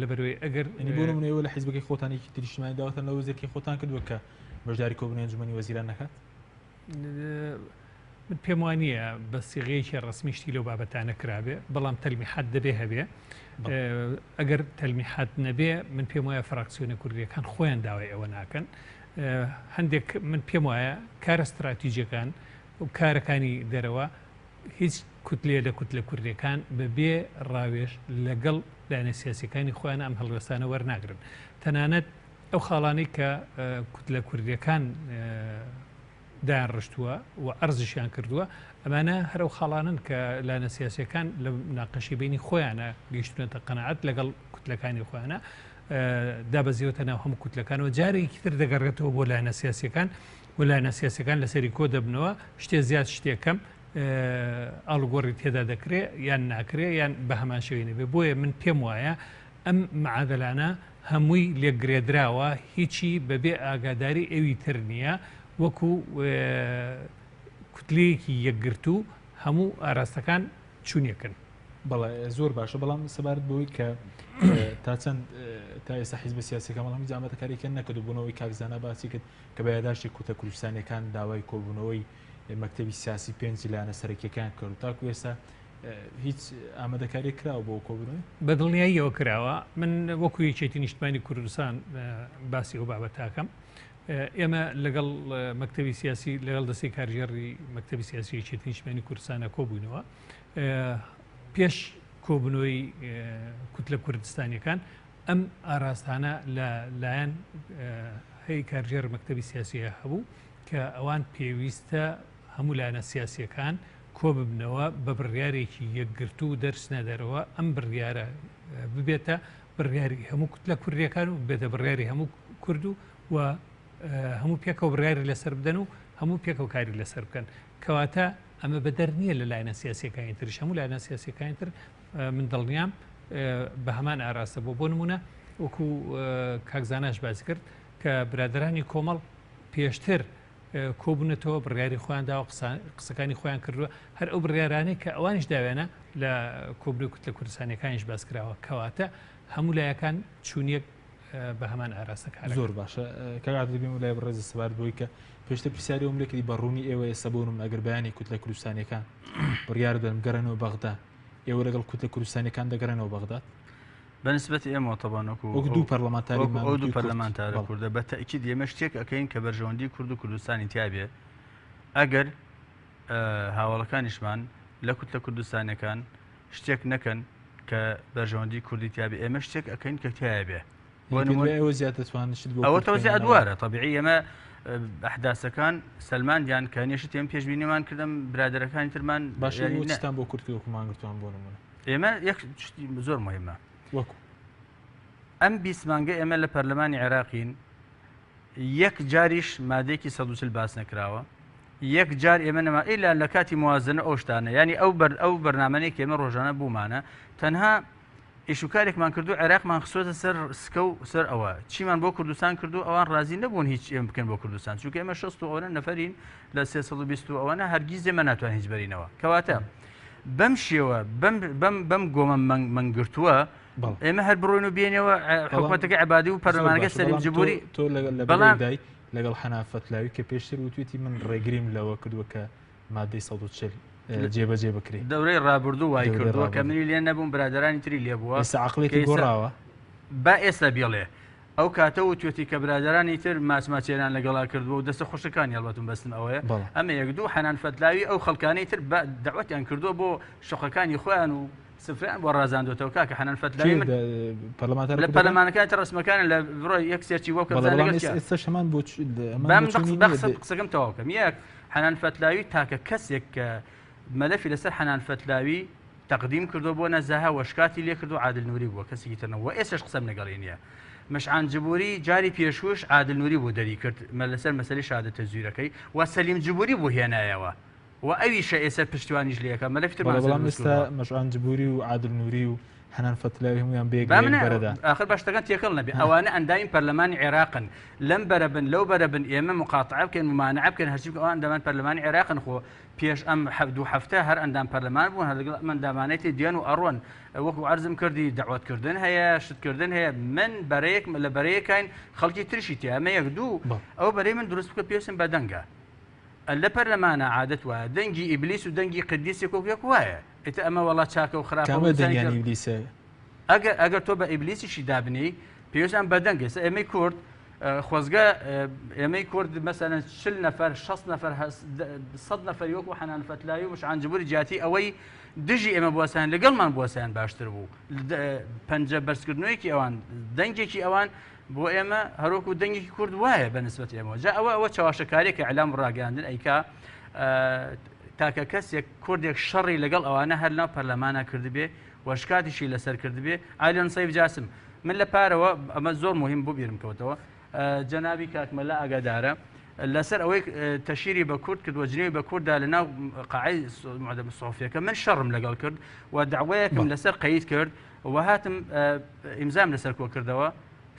لەبەرەوەی ئەگەر بۆ نمونەوە لە حیزبەکەی خۆتانێکی تریشمانی داوەتەن لە وەزیرەکەی خۆتان کردووە کە بەشداری کۆبوونەوەی ئەنجومەنی وەزیران نەکات. من پێم وانییە بە سیغەیەکی ڕسمیشتی لەو بابەتانە کرابێ بەڵام تەلمیحات دەبێ هەبێ ئەگەر تەلمیحات نەبێ من پێم وایە فراکسیۆنە کوردیەکان خۆیان داوای ئەوە ناکەن. هەندێک من پێم وایە کارە استراتیژیەکان و کارەکانی دەرەوە هیچ کوتلێ لە کوتلە کوردیەکان بەبێ ڕاوێژ لەگەڵ لایەنە سیاسیەکانی خۆیان ئەم هەڵوێستانە وەرناگرن. تەنانەت ئەو خاڵانەی کە کوتلە کوردیەکان دایان ڕشتووە و ئەرزشیان کردووە ئەمانە هەرو خاڵانن کە لایەنە سیاسیەکان لە ناقەشی بینی خۆیانە گەیشتونەتە قەنەعەت لەگەڵ کوتلەکانی خۆیانە دابەزیوەتە ناو هەموو کوتلەکانەوە جارێکی تر دەگەڕێتەوە بۆ لایەنە سیاسیەکان و لایەنە سیاسیەکان لەسەری کۆ دەبنەوە شتێ زیاد شتێکەم ئاڵگۆڕی تێدا دەکرێت یان ناکرێت یان بە هەمان شوێنە بێ بۆیە من پێم وایە ئەم معادلانە هەمووی لێگرێدراوە هیچی بەبێ ئاگاداری ئەوی تر نییە وەکو کوتلەیەکی یەکگرتو هەموو ئاراستەکان چوونیەکەن. بەڵێ زۆر باشە بەڵام سەبارەت بۆی کە تا چەند تا ئێستا حیزب سیاسیەکە بەڵام هیچ ئامادەکاریەکەن نەکردبوونەوەی کاکزانە باسی کرد کە بە یاداشتی کوتە کوردستانیەکان داوای کۆبوونەوەی مەکتەبی سیاسی پێنج لایەنە سەرەکیەکان کرد تاکو ئێستا هیچ ئامادەکاری کراوە بۆ کۆبوونەوەی بەدڵنیاییەوە کراوە. من وەکو یەکێتی نیشتمانی کوردستان باسی ئەو بابەتاکەم. ئێمە لەگەڵ مەکتەبی سیاسی لەگەڵ دەستی کارژێڕی مەکتەبی سیاسی یەکێتی نیشتمانی کوردستانە کۆبوونەوە پێش کۆبوونەوەی کوتلە کوردستانیەکان ئەم ئاراستانە لە لایەن هەیە کارژێر مەکتەبی سیاسیە هەبوو کە ئەوان پێویستە هەموو لایەنە سیاسیەکان کۆ ببنەوە بە بڕیارێکی یەکگرتو و دەرچنەدەرەوە ئەم بڕیارە ببێتە بڕیاری هەموو کوتلە کوردیەکان و بێتە بڕیاری هەموو کورد و هەموو پێکەوە بڕیاری لەسەر بدەن و هەموو پێکەوە کاری لەسەر بکەن کەواتە ئەمە بەدەر نییە لە لایەنە سیاسیەکانی ترش هەموو لایەنە سیاسیەکانی تر من دڵنیام بە هەمان ئاراستە بۆ نمونە وەکو کاکزاناش باسی کرد کە برادرانی کۆمەڵ پێشتر کۆبوونەتەوە بڕیاری خۆیان داوە قسەکانی خۆیان کردووە هەر ئەو بڕیارانەی کە ئەوانش داوێنە لە کۆبوونەوەی کوتلە کوردستانیەکانیش باس کراوە کەواتە هەموو لایەکان چوونیەک بە هەمان ئاراستەکان. زۆر باشە کاگادبیم لای بڕێزی سەبارەت بۆی کە پێشتر پرسیاری ئەوملێکی بەڕوونی ئێوە ئێستا بۆنم ئەگەر بەیانی کوتلە کوردستانیەکان بڕیار دەن گەڕێنەوە بەغدا ئێوە لەگەڵ کوتلە کوردستانیەکان دەگەڕێنەوە بەغداد بەنسبەتی ئێمە تەبانەکو دوو پەرلەمانتاری دوو پەرلەمانتارە کوردە بە تەکید ئێمە شتێک ئەەکەین کە بەرژەوەندی کورد و کوردستانی تیابێ ئەگەر هاوڵەکانیشمان لە کوتلە کوردستانەکان شتێک نەکەن کە بەرژەوەندی کوردی تیابێ ئێمە شتێک ئەەکەین کە تیابێ ئێوە زیاترتوانشت ئەوە تەوزیع دووارە طبیعی ئێمە ئەحداسەکان سلماندیان کە نێشت ئێمە پێشبینیمان کردم برادەرەکانی ترمان باشستان بۆ کورتکومانگرتوان بۆ نمونە ئێمە یەک زۆر مهمە وەکو ئەم بیسمانگە ئێمە لە پەرلەمانی عێراقین یەک جاریش مادێکی 140 باس نەکراوە یەک جار ئێمە نەما ئیلا لە کاتی موازنە ئەو شتانە ینی ئەو بەرنامەیەک ئێمە ڕۆژانە بوومانە تەنها ئیشوکارێکمان کردو عێراقمان خسۆتە سەر سکە و سەر ئەوە چیمان بۆ کوردستان کردو ئەوان ڕازی نەبوون هیچ ئێمە بکەن بۆ کوردستان چونکە ئێمە 60 ئەوە نەفەرین لە 320 ئەوەنە هەرگیز ئێمە ناتوان هیچ بەرینەوە کەواتە بەم شێوە بەم گۆمە مەنگرتووە ئێمە هەر بڕۆین و بێنەوە حکوومەتەکە عبادی و پەرلەمانەکە سەلیم جبوری تۆ لەگەڵ لەگەڵ حەنافەتلاوی کە پێشتر وتوێتی من ڕێگریم لەوە کردووە کە مادەی 140 جێبەجێ بکرێت دەورەی ڕابردوو وای کردووە کە منی لێن نەبووم برادرانی تری لێ بووە ئێستا عەقڵێکی گۆڕاوە با ئێستا بێڵێ ئەو کاتە و توێتی کە برادرانی تر ماسماچێران لەگەڵا کردووە و دەستە خۆشەکانی هەڵبەتون بەستن ئەوەیە ئەمە یەک دوو حەنان فەتلاوی ئەو خەڵکانەی تر دەعوەتیان کردووە بۆ شوقەکانی خۆیان و سفریان بۆ ڕازاندوێتەوە کاکە حەنان فەتلاوی لە پەرلەمانەکانی ڕسمەکانی لە بڕۆی یەک سێرچی وەکە ئێستا شەمان بۆ قسەکەم تەواوکەم یەک حەنان فەتلاوی تاکە کەسێک کە مەلەفی لەسەر حەنان فەتلاوی تەقدیم کردو بۆ نەزاها وەشکاتی لێ کردو عادل نووری بووە کەسێکی ترنەوە ئێستش قسەم لەگەڵی نییە مەشعان جبوری جاری پێشوش عادل نووری بۆ دەری کرد لەسەر مەسەلەی شهادەتە زویرەکەی و سەلیم جبوری بۆ هێنایەوە و ئەویشە ئێستا پشتیوانیش لێەکە مەلەفی تر بەڵام ئێستا مەشعان جبوری و عادل نووری و حەنان فەتلاوی هەمویان بێگرێدا آخر باشتەکان تێکەڵ نەبێ ئەوانە ئەندایم پەرلەمانی عێراقن لەم بەرەبن لەو بەرەبن ئێمە مقاطعە بکەن ممانعە بکەن هەرچی ئەوان ئەندامان پەرلەمانی عێراقن خۆ پێش ئەم دوو هەفتە هەر ئەندام پەرلەمان بوون هەر لەگەڵ ئەندامانەی دیان و ئەڕۆن وەکو عەرزم کردی دەعوەتکردن هەیە شتکردن هەیە من بەرەیەک لە بەرەیەکین خەڵکی ترشی تێ ئەمە یەک دوو ئەو بەرەی من دروست بکە پێویستم بە دەنگە لە پەرلەمانە عادەت وایە دەنگی ئیبلیس و دەنگی قدیسێک وەک وایە ئێتە ئەمە وەڵا چاکە و خراپە ئەگەر تۆ بە ئیبلیسیشی دابنی پێویستیان بەدەنگ ئێستا ئێمەی کورد خۆزگە ئێمەی کورد مەسەلەن 40 نەفەر 60 نەفەر 100 نەفەری وەکو حەنان فەتلاوی و مەشعان جبوری جیاتی ئەوەی دژی ئێمە بوەسان لەگەڵمان بوەسیان باشتر بوو پەنجە بەرزکردنەوەیکی ئەوان دەنگێکی ئەوان بۆ ئێمە هەروەکو دەنگێکی کورد وایە بەنسبەت ئێمە جا ئەوە چاواشەکارێکە ئەعلام ڕاگەاندن ئەیکا تاکە کەسێک کوردێک شەڕی لەگەڵ ئەوانە هەر ناو پەرلەمانە کردبێ وەشکاتیشی لەسەر کردبێ ئالێن سەیف جاسم من لە پارەوە ئەمە زۆر مهم بۆ بیرم کەوتەوە جەنابی کاکمەلا ئاگادارە لەسەر ئەوەی تەشیری بە کورد کردووە جنێوی بە کووردا لە ناو قاعەی سۆفیەکە من شەڕم لەگەڵ کرد و داوایەکم لەسەر قەید کرد وهاتم ئیمزام لەسەر کۆ کردەوە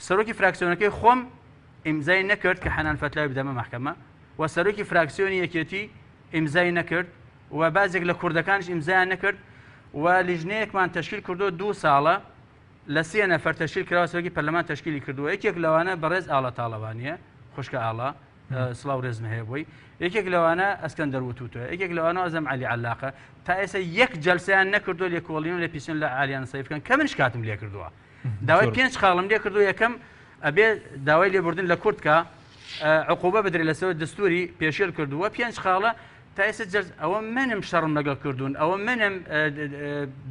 سەرۆکی فراکسیۆنەکەی خۆم ئیمزای نەکرد کە حەنان فەتلاوی بدەمە محکەمە و سەرۆکی فراکسیۆنی یەکێتی ئیمزای نەکرد و بازێک لە کوردەکانش ئیمزایان نەکرد و لیژنەیەکمان تەشکیل کردو 2 ساڵە لە 3 نەفەر تەشکیل کراوە سەرۆکی پەرلەمان تەشکیلی کردووە یەکێک لەوانە بەڕێز ئاڵا تاڵەبانیە خوشکە ئاڵا سڵاو ڕێزمە هەیە بووی یەکێک لەوانە ئەسکەندەر وتوتوە یەکێک لەوانە ئەزەم عەلی عەلاقە تا ئێستا یەک جەلسەیان نەکردو لێکۆڵین و لە پیسن لە ئالیان سەیفکەن کە منش کاتم لێ کردووە داوای 5 خاڵم لێ کردو یەکەم ئەبێ داوای لێبوردن لە کورتکە عقوبە بدرێت لەسەر دەستوری پێشێل کردووە 5 خاڵە تا ئێستا جەلس ئەوە منم شەڕم لەگەڵ کردوون ئەوە منم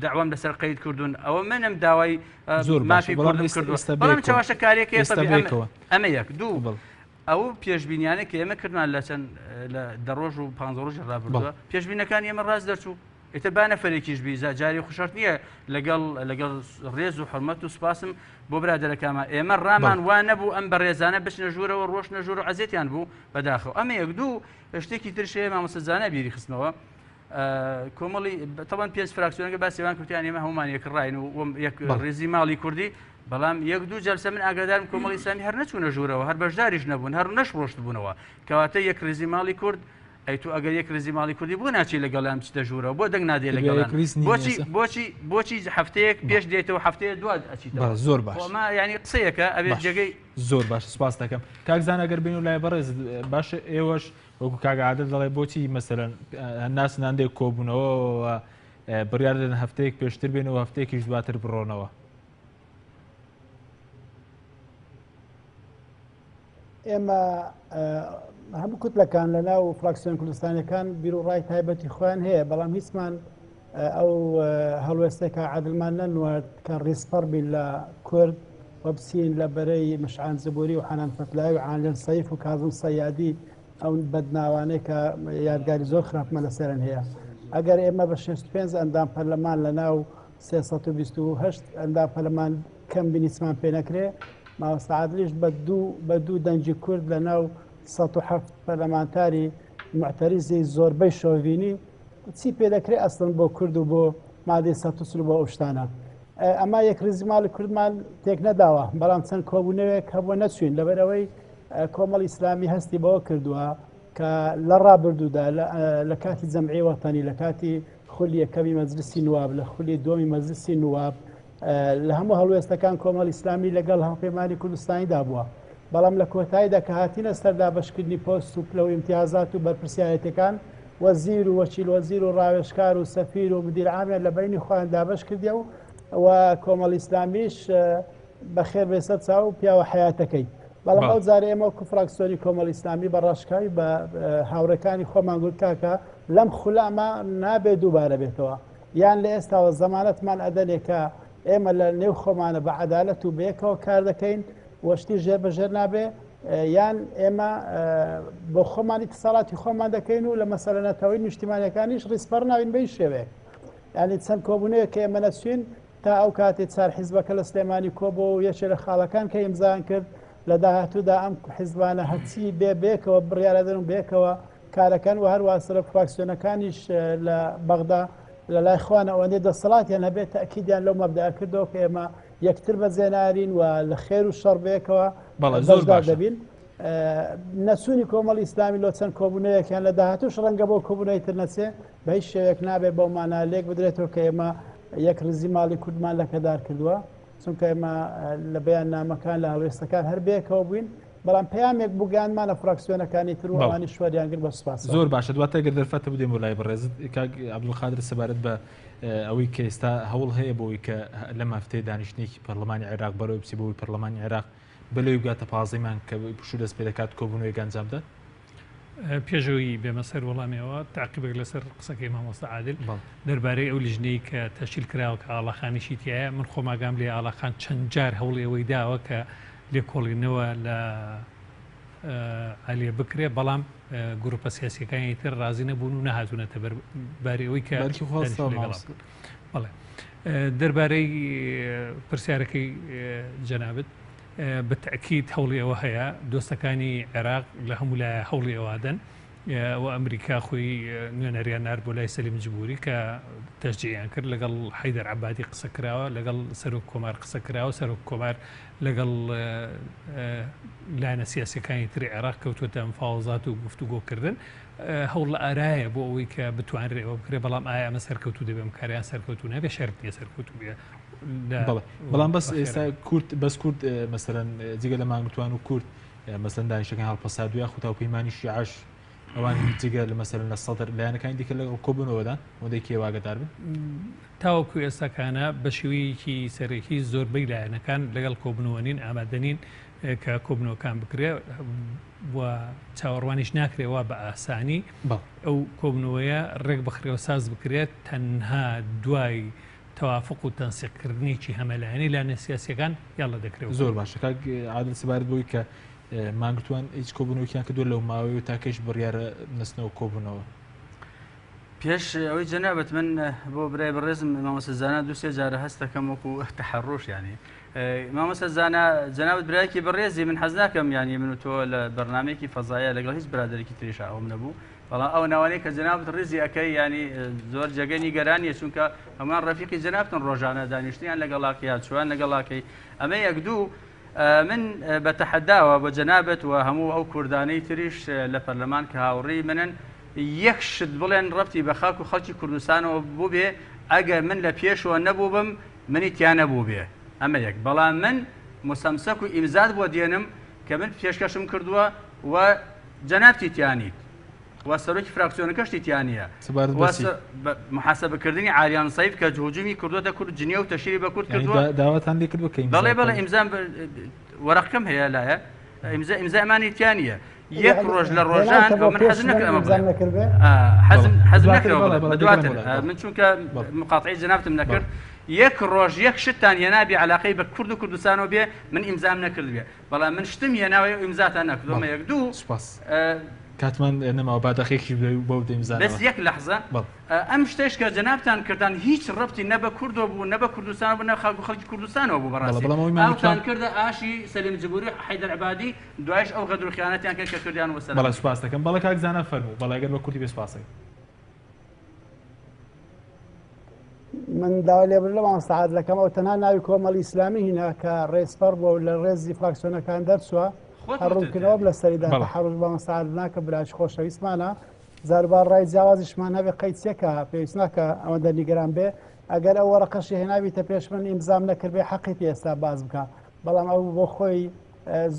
داوام لەسەر قەید کردوون ئەوە منم داوای مافی کوردم کردووە بەڵام چاواشە کارێکی ئەمە یەک دوو ئەو پێشبینیانە کە ئێمە کردمان لە چەند لە دەڕۆژ و 5 ڕۆژ ڕابردووە پێشبینەکان ئێمە ڕاست دەرچوو ئێتە با نەفەرێکیش بی جاری خوشەرت نییە لەگەڵ ڕێز و حرمەت و سپاسم بۆ برادەرەکەمە ئێمە ڕامان وا نەبوو ئەم بەڕێزانە بچنە ژوورەوە ڕۆژنە ژوور و عەزیەتیان بوو بەداخەوە ئەمە یەک دوو شتێکی ترشەیە مامۆستازانە بیری خستنەوە کۆمەڵی تەوان 5 فراکسیۆنەکە باسیێوان کردیان ئێمە هەمومان یەکڕاین و یەک ڕێزی ماڵی کوردی بەڵام یەک دوو جەلسە من ئاگادارم کۆمەڵی ئیسلامی هەر نەچوونە ژوورەوە هەر بەشداریش نەبوون هەر نەشڕۆشت بوونەوە کەواتە یەک ڕێزی ماڵی کورد ئەی تو ئەگەر یەک ڕێزی ماڵی کوردی بۆ ناچی لەگەڵیان بچتە ژوورەوە بۆ دەنگ نادێ لەگەڵیان بۆچی هەفتەیەک پێش دێتەوە هەفتەیە دوات ئەچیتەوە زۆر باش ینی قسەیەکە ئەبێت جێگەی زۆر باش سپاس دەکەم کاکزان ئەگەر بین و لای بەڕێز باش ئێوەش وەکو کاگعادە دەڵێ بۆچی مەسەرەن ناس ناندێک کۆبوونەوە بڕیار دەدەن هەفتەیەک پێشتر بێنەوە هەفتەیەکیش دواتر بڕۆنەوە ئێمە هەموو کوتلەکان لە ناو فراکسیۆن کوردستانەکان بیر و ڕای تایبەتی خۆیان هەیە بەڵام هیچمان ئەو هەڵوێستێکە عادلمان نەنوارد کە ڕیسپەر بین لە کورد و بچین لە بەرەی مشعان زبوری و حەنان فەتلاوی و عالێن سەیف و کاظم سەیادی ئەو بەدناوانەی کە یادگاری زۆر خراپمە لەسەرن هەیە ئەگەر ئێمە بە 65 ئەندام پەرلەمان لە ناو 328 ئەندام پەرلەمان کەم بینیسمان پێ نەکرێ ماوەستە عادلیش بە دوو دەنجی کورد لە ناو 107 پەرلەمانتاری معتەریزی زۆربەی شۆڤینی چی پێ دەکرێت ئەسڵن بۆ کورد و بۆ مادەی 130 بۆ ئەو شتانە ئەما یەک ڕێزی ماڵی کوردمان تێک نەداوە بەڵام چەند کۆبوونەوەیەک هەبووە نەچوین لەبەرەوەی کۆمەڵ ئیسلامی هەستی بەوە کردووە کە لە ڕابردوودا لە کاتی جەمعی وەتانی لە کاتی خولی یەکەمی مەجلیسی نواب لە خولی دووەمی مەجلیسی نواب لە هەموو هەڵوێستەکان کۆمەڵ ئیسلامی لەگەڵ هەڵپەیمانی کوردستانیدا بووە بەڵام لە کۆتاییدا کە هاتینە سەردا بەشکردنی پۆست و پلە و ئیمتیازات و بەرپرسیارەتەکان وەزیر و وەکیل وەزیر و ڕاوێژکار و سەفیر و مدیر عامیان لە بینی خۆیان دابەش کردیە و کۆمەڵ ئیسلامیش بەخێر بێسە چاو و پیاوە حیاتەکەی بەڵام ئەو جارە ئێمە وەکو فراکسیۆنی کۆمەڵ ئیسلامی بەڕاشکاوی بە هاوڕەکانی خۆمان گوت کاکە لەم خولامە نابێت دووبارە بێتەوە یان لە ئێستاوە زەمانەتمان ئەدەنێکە ئێمە لە نێو خۆمانە بە عەدالەت و بەیەکەوە کار دەکەین وەشتی ژێر بەژێر نابێ یان ئێمە بۆ خۆمان ئیتیساڵاتی خۆمان دەکەین و لە مەسەلەنەتەوەی نیشتیمانیەکانیش ڕیسپەر ناوین بەی شێوەیە یعنی چەند کۆبوونەیە کە ئێمە نەچوین تا ئەو کاتێ چار حیزبەکە لە سلێمانی کۆبۆ و یەکێ لە خاڵەکان کە ئیمزان کرد لە داهاتوودا ئەم حیزبانە هەرچی بێکەوە بڕیارەدەن و بێکەوە کارەکەن و هەروە سەر فراکسیۆنەکانیش لە بەغدا لە لای خوانە ئەوەندەی دەسەڵاتیان هەبێت تەکیدیان لەو مەبدەا کردەوە کە ئێمە یەکتر بەجێنارین و لە خێر و شەڕ بێکەوە بەشدار دەبین نەچوونی کۆمەڵ ئیسلامی لۆ چەند کۆبوونەیەکیان لە داهاتووش ڕەنگە بۆ کۆبوونەی تر نەچێ بە هیچ شێوەیەک نابێت بەومانە لێک بدرێتەوە کە ئێمە یەک ڕزی ماڵی کوردمان لەکەدار کردووە چونکە ئێمە لە بەیان نامەکان لە هەڵوێستەکان هەر بێکەوە بووین بەڵام پەیامێک بووگانمانە فراکسیۆنەکانی تر و ئەوانی شوەریان کرد بە سوپاس زۆر باشە دواتە گەر دەرفەتە بدەین بۆ لای بەڕێزت عەبدولقادر سەبارەت بە ئەوەی کە ئێستا هەوڵ هەیە بۆی کە لەم هەفتەیە دانیشتنێکی پەرلەمانی عێراق بەرەوەی بچی بۆی پەرلەمانی عێراق بەلەوەی بگاتە پازەیمان کە پشوو دەست پێ دەکات کۆبوونەوەی ئەنجام بدات پێشەوەی بێمە سەر وەڵامیەوە تاقیبێک لەسەر قسەکەی مامۆستا عادل دەربارەی ئەو لیژنەی کە تەشکیل کراوە کە ئاڵاخانیشی تایە من خۆماگام لێ ئاڵاخان چەند جار هەوڵی ئەوەی داوە کە لێکۆڵینەوە لە عالیە بکرێ بەڵام گروپە سیاسیەکانی تر ڕازی نەبوون و نەهاتوونەتە بەربارەی ئەوەی کە بەڵێ دەربارەی پرسیارەکەی جەنابەت بەتەکید هەوڵی ئەوە هەیە دۆستەکانی عێراق لە هەموو لای هەوڵی ئەوادەن و ئەمریکا خۆی نوێنەریان نار بۆ لای سەلیم جبوری کە تەشجیعیان کرد لەگەڵ حەیدەر عەبادی قسە کراوە لەگەڵ سەرۆک کۆمار قسە کراوە سەرۆک کۆمار لەگەڵ لایەنە سیاسیەکانی تری عێراق کەوتوتە مفاوەزات و گفتوگۆکردن هەوڵ لە ئارایە بۆ ئەوەی کە بتوانرێەوە بکرێ بەڵام ئایا ئەمە سەرکەوتو دەبێ کاریان سەرکەوتو نەبێ شەرت نیە سەرکەوتو بێ بەڵام بەس ئێستا کورد بەس کورد مەسەرەن جگە لە مانگتوان و کورد مەسەن دانیشەکان هەڵپەسادووە خوتاوپەیمانی شیعەش ئەوان جگە لە مەسەرەن لە سەدر لایەنەکانی دیکە لەگەڵ کۆبوونەوەدان وەندەی کێواگەدار بن تاوەکو ئێستاکانە بە شێوەیەکی سەرەکی زۆربەی لایەنەکان لەگەڵ کۆبنەوە نین ئامادەنین کە کۆبنەوەکان بکرێ و چاوەڕوانیش ناکرێەوە بە ئاسانی ئەو کۆبنەوەیە ڕێک بخرێەوە ساز بکرێت تەنها دوای توافق و تەنسیقکردنیی هەمەلایەنی لایەنە سیاسیەکان یاڵە دەکرێت زۆر باشە کاک عادل سپارەت بۆی کە مانگتوان هیچ کۆبوونەوەکیان کردووە لەو ماوەی و تاکەش بڕیارە نستنەوە کۆبوونەوە پێش ئەوەی جەنابەت من بۆ برای بەڕێزم مامۆستا زانا دوو-سێ جارە هەست دەکەم وەکو تەحەڕۆش ینی مامۆستا زانا جەنابەت برایەکی بەڕێزی من حەز ناکەم ینی من و تۆ لە بەرنامەیەکی فەزایە لەگەڵ هیچ برادێکی تریشا ئەوم نەبوو بەڵام ئەو ناوانەی کە جەنابەت ڕێزی ئەەکەی ینی زۆر جێگەی نیگەرانیە چونکە هەمان ڕەفیقی جەنابتن ڕۆژانە دانیشتیان لەگەڵاکە یا چوان لەگەڵاکەی ئەمە یەک دوو من بە تەحەداوە بۆ جەنابەت و هەموو ئەو کوردانەی تریش لە پەرلەمان کە هاوڕێی منن یەک شت بڵێن ڕەبتی بە خاک و خەڵکی کوردستانەوە بوو بێ ئەگەر من لە پێشەوە نەبوو بم منی تیان نەبوو بێ ئەمە یەک بەڵام من مستەمسەک و ئیمزاد بۆ دێنم کە من پێشکەشم کردووە و جەنابتی تیانیت و سەرۆکی فراکسیۆنەکەشتی تیانە محاسبەکردنی عاریان سەیف کە هجومی کردووەتە کورد جنیە و تەشیری بە کورد کردووە داواتان لێ کردووە کە بەڵێ بەڵێ ئیمزام وەرەقەکەم هەیە لایە ئیمزامانی تیانە یەک ڕۆژ لە ڕۆژان من حەزم نەکرد ئەمە حەزم نەکرەوە بەدواتر من چونکە مقاطعی جەنابتم نەکرد یەک ڕۆژ یەک شتان هێنابی علاقەی بە کورد و کوردستانەوە بێ من ئیمزام نەکرد بێ بەڵام من شتم هێناوە ئیمزاتان نەکردومە یەک دوو کاتمان نەماوە بادەخێکی بۆ دەیمزان بەس یەک لەحظە ئەم شتێش کە جەنابتان کردان هیچ ڕەبتی نە بە کوردەوە بوو نە بە کوردستان بوو نە خەڵکی کوردستانەوە بوو بەڕاستی ئەوتان کردە ئاشی سەلیم جبوری حەیدەر عەبادی دوایش ئەو غەدر و خیانەتیان کرد کە کردیان وەسەلام بەڵێ سوپاس دەکەم بەڵێ کاک زانە فەرموو بەڵێ ئەگەر بە کوردی بێ سوپاسەکەم من داوا لێ بڵێم مامۆستا عادڵەکەم ئەو تەنها ناوی کۆمەڵی ئیسلامی هینە کە ڕێزفەر بووە لە ڕێزی فراکسیۆنەکان دەرچووە هەڕوونکردنەوە لە سەریدا تەحەڕۆژ بە مامۆستا عادڵ ناکە براش خۆشەویستمانە زاربار ڕای جیاوازیشمان هەبێ قەیچیەکە پێویست ناکە ئەوەندە نیگەران بێ ئەگەر ئەو وەرەقەشی هێناویتە پێش من ئیمزام نەکرد بێ حەقیتی ئێستا باز بکە بەڵام ئەو بۆ خۆی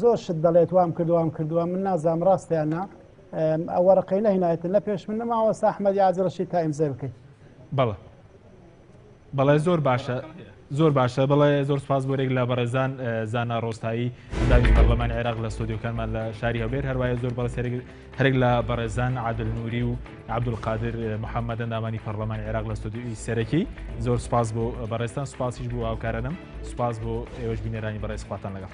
زۆر شت دەڵێت وام کردووە من نازام ڕاستیانە ئەو وەرەقەی نەهێنایەتن لە پێش من نەماوە ئەحمەدی عاجڵەشی تا ئیمزای بکەیت بەڵێ زۆر باشە بەڵێ زۆر سپاس بۆ ڕێک لە بەڕێزان زانا ڕۆستایی داوی پەرلەمانی عێراق لە ستۆدیۆکانمان لە شاری هەولێر هەروایە زۆر بەڵێ هەرێک لە بەڕێزان عادل نووری و عەبدولقادر محەممەد ئەندامانی پەرلەمانی عێراق لە ستۆدیۆی سەرەکی زۆر سپاس بۆ بەڕێستان سوپاسیش بۆ هاوکارانم سوپاس بۆ ئێوەش بینێرانی بەڕێز خواتان لەگەڵ